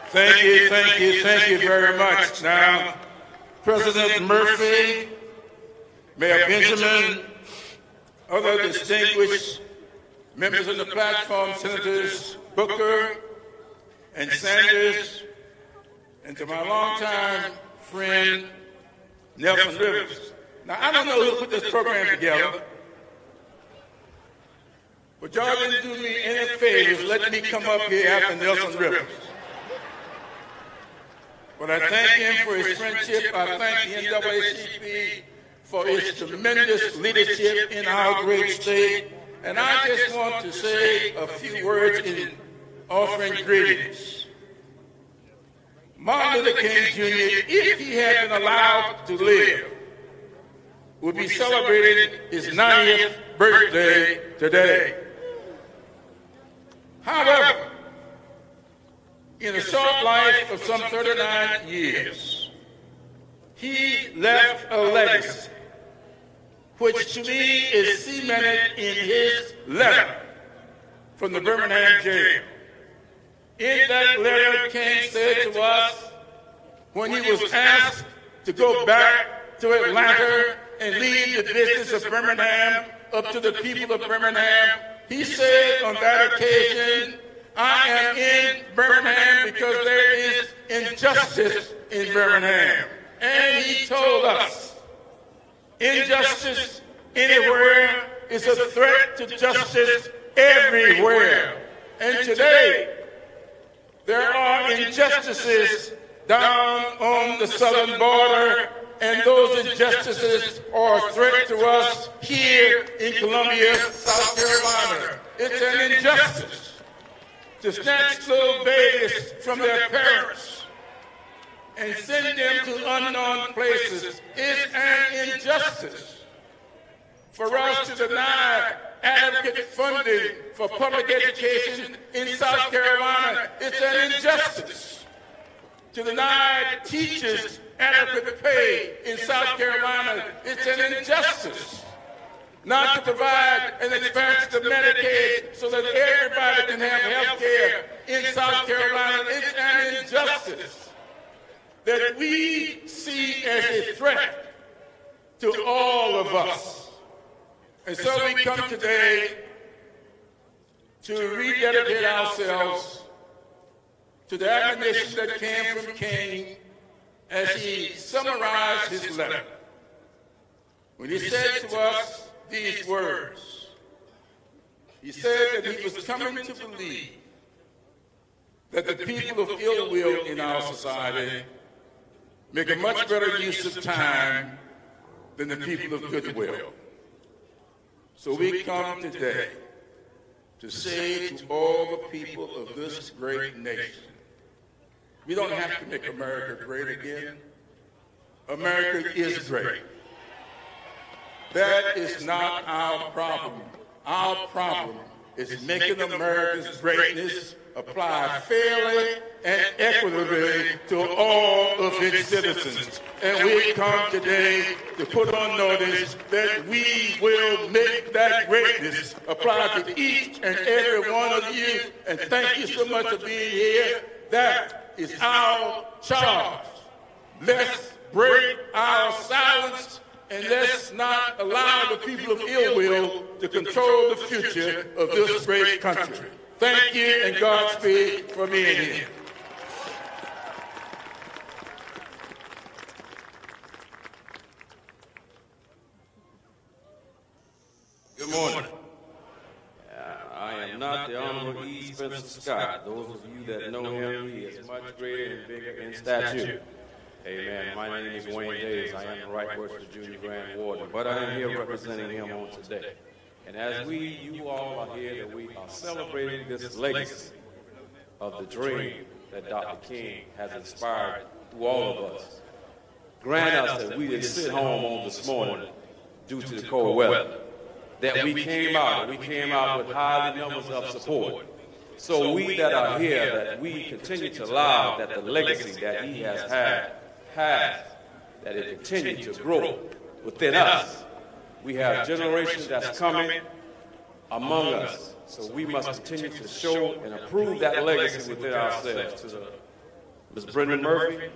Speaker 18: Thank you, thank you, thank you very much. Now, President Murphy, Mayor Benjamin, other distinguished members of the platform, Senators Booker and Sanders, and to my longtime friend, Nelson Rivers. Now, I don't know who put this program together, but y'all didn't do me any favors letting me come up here after Nelson Rivers. But I thank him for his friendship. I thank the NAACP for its tremendous leadership in our great state. And I just want to say a few words in offering greetings. Martin Luther King Jr., if he had been allowed to live, would be celebrating his 90th birthday today. However, in a short life of some 39 years, he left a legacy which to me is cemented in his letter from the Birmingham jail. In that letter, King said to us, when he was asked to go back to Atlanta and lead the business of Birmingham up to the people of Birmingham, he said on that occasion, I am in Birmingham because there is injustice in Birmingham. And he told us, injustice anywhere is a threat to justice everywhere. And today, there are injustices down on the southern border, and those injustices are a threat to us here in Columbia, South Carolina. It's an injustice to snatch little babies from their parents and send them to unknown places is an injustice. For us to deny adequate funding for public education in South Carolina, it's an injustice. To deny teachers adequate pay in South Carolina, it's an injustice. Not to provide an expansion of Medicaid so that everybody can have health care in South Carolina, it's an injustice that we see as a threat to all of us. And so we come today to rededicate ourselves to the admonition that came from King as he summarized his letter. When he said to us these words, he said that he was coming to believe that the people of ill will in our society make a much better use of time than the people of goodwill. So we come today to say to all the people of this great nation, we don't have to make America great again. America is great. That is not our problem. Our problem is making America's greatness apply fairly and equitably to all of its citizens. And we come today to put on notice that we will make that greatness apply to each and every one of you. And thank you so much for being here. That is our charge. Let's break our silence and let's not allow the people of ill will to control the future of this great country. Thank you and Godspeed for being here.
Speaker 19: Good morning. I am not the Honorable E. Spencer Scott. Those of you that know him, he is much greater and bigger in stature. Amen. My name is Wayne Davis. I am the Right Worship Junior Grand Warden, but I am here representing him on today. And as you all are here, that we are celebrating this legacy of the dream that Dr. King has inspired through all of us. Grant us that we didn't sit home on this morning due to the cold weather. That we came out with high numbers of support. So we that are here, that we continue to allow that the legacy that he has had, that it continue to grow within us. We have generations that's coming among us. So we must continue to show and approve that legacy within ourselves. To Ms. Brenda Murphy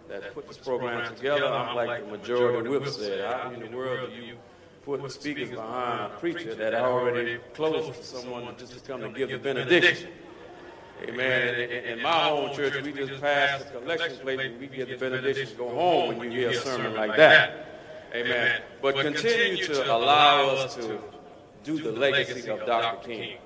Speaker 19: that put this program together, I'm like the majority whip said, how in the world do you put speakers behind a preacher that are already close to someone just to come and give the benediction? Amen. In my home church, we just pass the collection plate and we give the benediction to go home when you hear a sermon like that. Amen. But continue to allow us to do the legacy of Dr. King.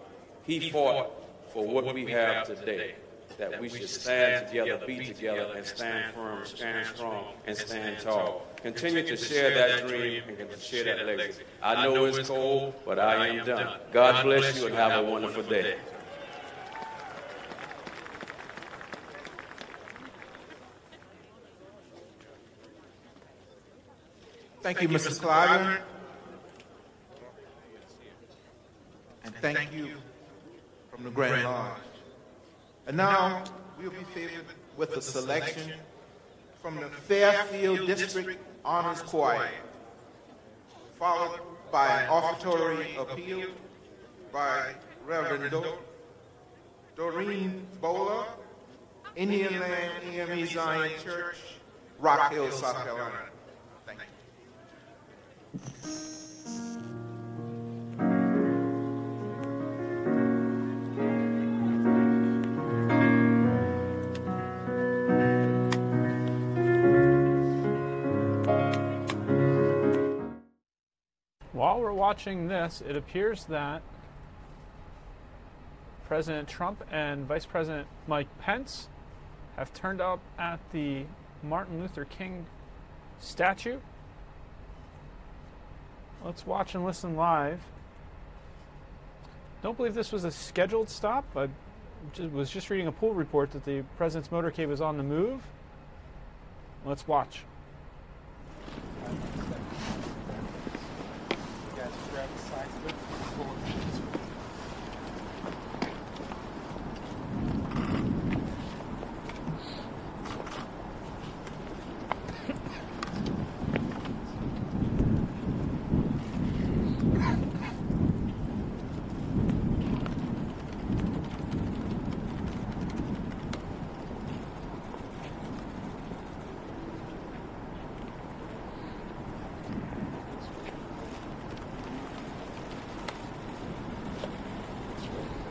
Speaker 19: He fought for what we have today, that we should stand together, be together, and stand firm, stand strong, and stand tall. Continue to share that dream and share that legacy. I know it's cold, but I am done. God bless you and have a wonderful day.
Speaker 17: Thank you, Mrs. Cliburn. And thank you from the Grand Lodge. And now we'll be favored with a selection from the Fairfield District Honors Choir, followed by an offertory appeal by Reverend Doreen Bowler, Indian Land AME Zion Church, Rock Hill, South Carolina. Thank you.
Speaker 1: While we're watching this, it appears that President Trump and Vice President Mike Pence have turned up at the Martin Luther King statue. Let's watch and listen live. Don't believe this was a scheduled stop. I was just reading a pool report that the president's motorcade was on the move. Let's watch.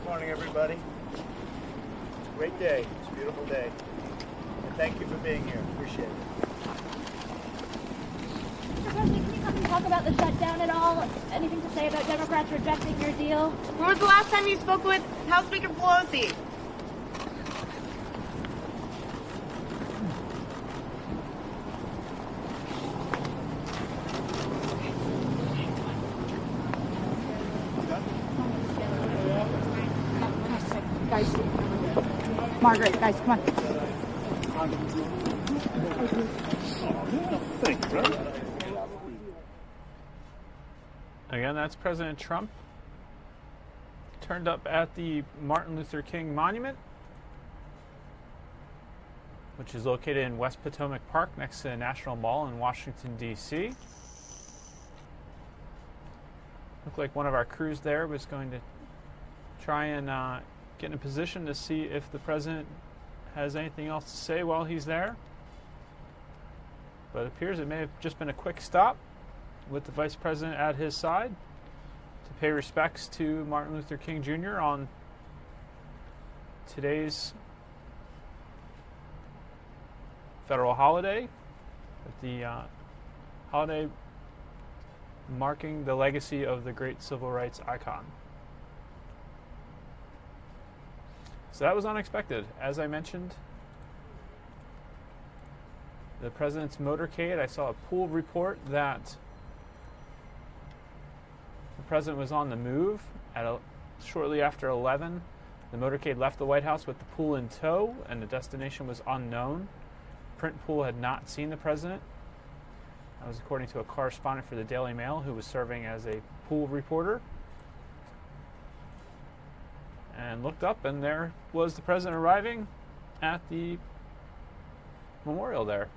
Speaker 11: Morning, everybody. Great day. It's a beautiful day. And thank you for being here. Appreciate it.
Speaker 20: Mr. President, can you come and talk about the shutdown at all? Anything to say about Democrats rejecting your deal?
Speaker 21: When was the last time you spoke with House Speaker Pelosi?
Speaker 20: Margaret, guys, come on.
Speaker 1: Thank you, brother. Again, that's President Trump turned up at the Martin Luther King Monument, which is located in West Potomac Park next to the National Mall in Washington, D.C. Looked like one of our crews there was going to try and get in a position to see if the president has anything else to say while he's there. But it appears it may have just been a quick stop with the vice president at his side to pay respects to Martin Luther King Jr. on today's federal holiday, the holiday marking the legacy of the great civil rights icon. So that was unexpected. As I mentioned, the president's motorcade, I saw a pool report that the president was on the move at shortly after 11. The motorcade left the White House with the pool in tow, and the destination was unknown. Print pool had not seen the president. That was according to a correspondent for the Daily Mail who was serving as a pool reporter. And looked up, and there was the president arriving at the memorial there.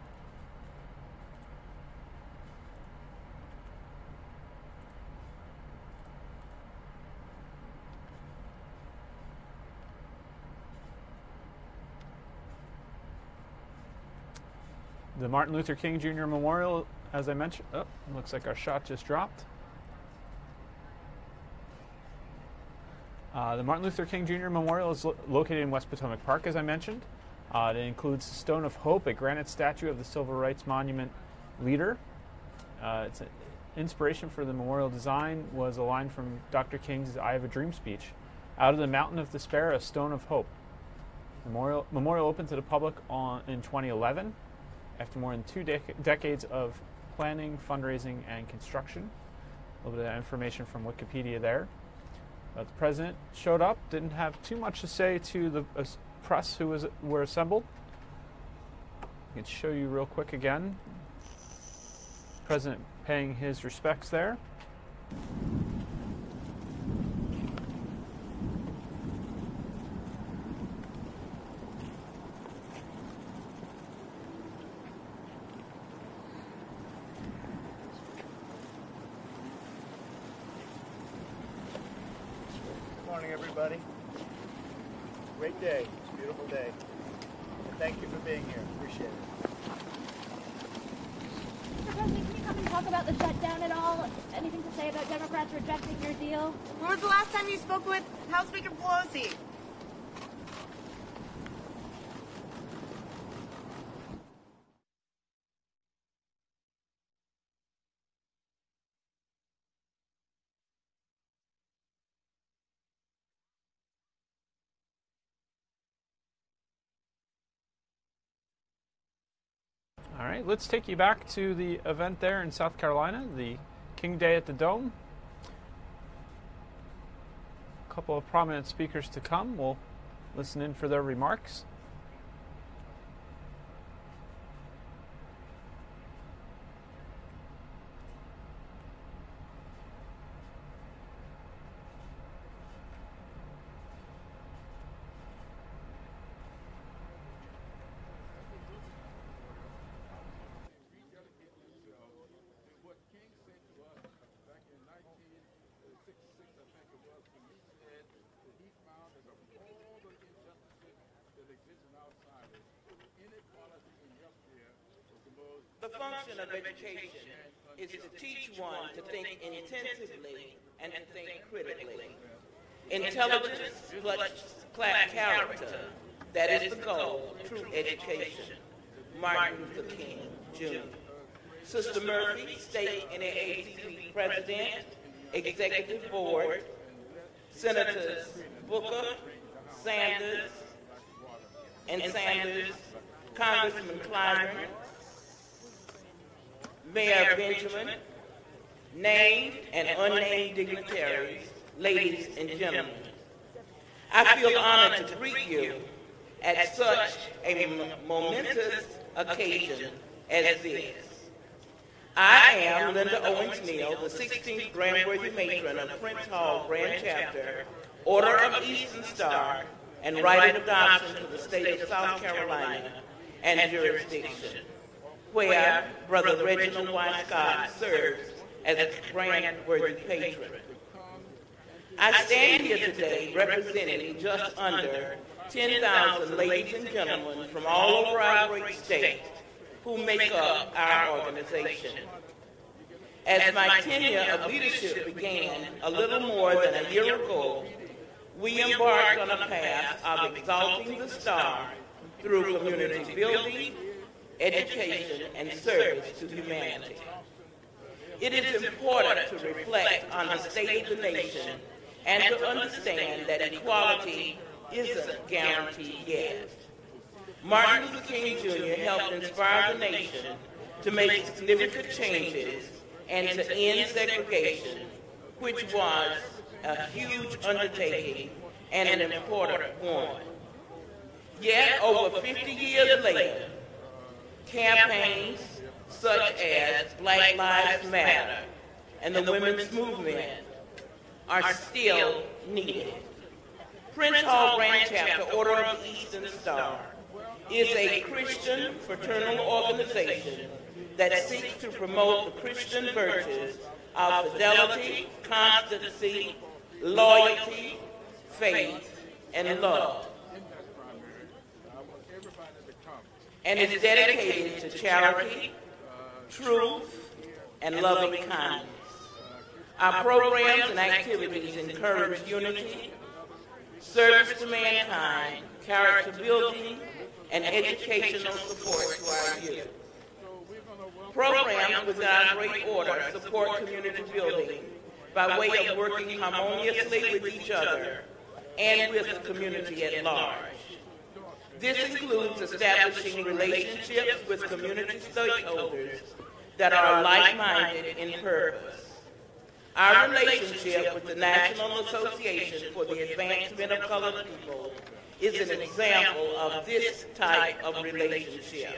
Speaker 1: The Martin Luther King Jr. Memorial, as I mentioned, looks like our shot just dropped. The Martin Luther King Jr. Memorial is located in West Potomac Park, as I mentioned. It includes the Stone of Hope, a granite statue of the Civil Rights Monument leader. It's an inspiration for the memorial design was a line from Dr. King's I Have a Dream speech. Out of the mountain of despair, a stone of hope. The memorial opened to the public in 2011. After more than 2 decades of planning, fundraising, and construction. A little bit of information from Wikipedia there. But the president showed up, didn't have too much to say to the press who were assembled. I can show you real quick again. The president paying his respects there.
Speaker 11: Everybody. Great day. It's a beautiful day. And thank you for being here. Appreciate it.
Speaker 20: Mr. President, can you come and talk about the shutdown at all? Anything to say about Democrats rejecting your deal?
Speaker 21: When was the last time you spoke with House Speaker Pelosi?
Speaker 1: All right, let's take you back to the event there in South Carolina, the King Day at the Dome. A couple of prominent speakers to come. We'll listen in for their remarks.
Speaker 4: The function of education is to teach one to think intensively and to think critically. Intelligence plus character, that is the goal of true education. Martin Luther King, Jr. Sister Murphy, State NAACP President, Executive Board, Senators Booker, Sanders, Congressman Clyburn, Mayor Benjamin, named and unnamed dignitaries, ladies and gentlemen. I feel honored to greet you at such a momentous occasion as this. I am Linda Owens Neal, the 16th Grant-worthy matron of Prince Hall Grand Chapter, Order of Eastern Star, and right of adoption for the state of South Carolina and jurisdiction, where Brother Reginald Y. Scott serves as a Grant-worthy patron. I stand here today representing just under 10,000 ladies and gentlemen from all over our great state who make up our organization. As my tenure of leadership began a little more than a year ago, we embarked on a path of exalting the star through community building, education, and service to humanity. It is important to reflect on the state of the nation and to understand that equality isn't guaranteed yet. Martin Luther King Jr. helped inspire the nation to make significant changes and to end segregation, which was a huge undertaking and an important one. Yet, over 50 years later, campaigns such as Black Lives Matter and the women's movement are still needed. Prince Hall Grand Chapter, Order of the Eastern Star, is a Christian fraternal organization that seeks to promote the Christian virtues of fidelity, constancy, loyalty, faith, and love, and is dedicated to charity, truth, and loving kindness. Our programs and activities encourage unity, service to mankind, character building, and educational support to our youth. Programs within our great order support community building by way of working harmoniously with each other and with the community at large. This includes establishing relationships with community stakeholders that are like-minded in purpose. Our relationship with the National Association for the Advancement of Colored People is an example of this type of relationship.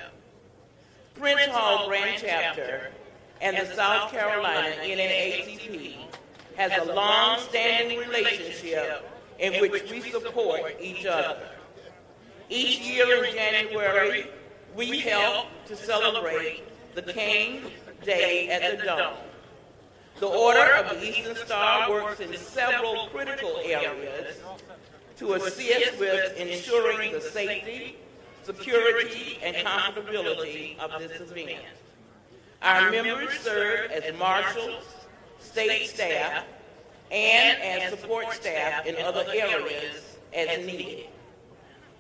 Speaker 4: Prince Hall Grand Chapter and the South Carolina NAACP has a long-standing relationship in which we support each other. Each year in January, we help to celebrate the King Day at the Dome. The Order of the Eastern Star works in several critical areas to assist with ensuring the safety, security, and comfortability of this event. Our members serve as marshals, state staff, and as support staff in other areas as needed.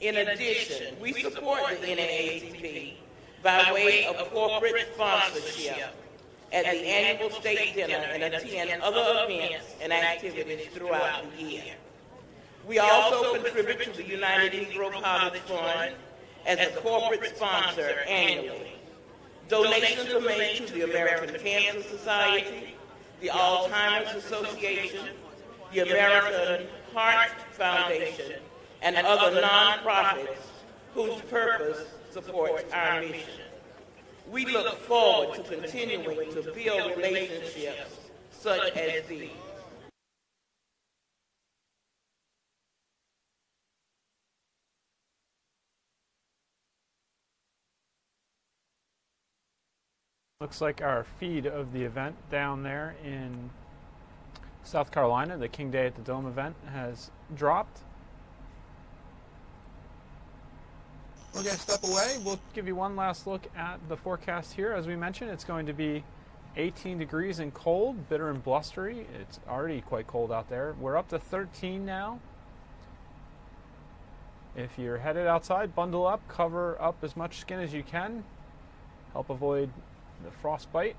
Speaker 4: In addition, we support the NAACP by way of corporate sponsorship at the annual state dinner and attend other events and activities throughout the year. We also contribute to the United Negro College Fund as a corporate sponsor annually. Donations are made to the American Cancer Society, the Alzheimer's Association, the American Heart Foundation, and other nonprofits whose purpose supports our mission. We look forward to continuing to build relationships such as these.
Speaker 1: Looks like our feed of the event down there in South Carolina, the King Day at the Dome event, has dropped. We're going to step away. We'll give you one last look at the forecast here. As we mentioned, it's going to be 18 degrees and cold, bitter and blustery. It's already quite cold out there. We're up to 13 now. If you're headed outside, bundle up, cover up as much skin as you can. Help avoid the frostbite.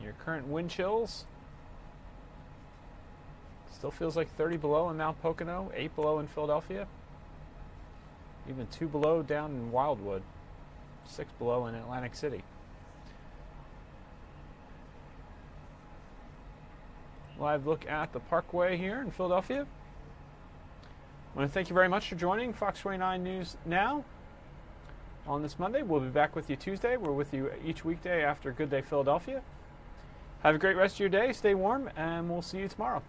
Speaker 1: Your current wind chills. Still feels like 30 below in Mount Pocono, 8 below in Philadelphia, even 2 below down in Wildwood, 6 below in Atlantic City. live look at the Parkway here in Philadelphia. I want to thank you very much for joining Fox 29 News Now on this Monday. We'll be back with you Tuesday. We're with you each weekday after Good Day Philadelphia. Have a great rest of your day. Stay warm, and we'll see you tomorrow.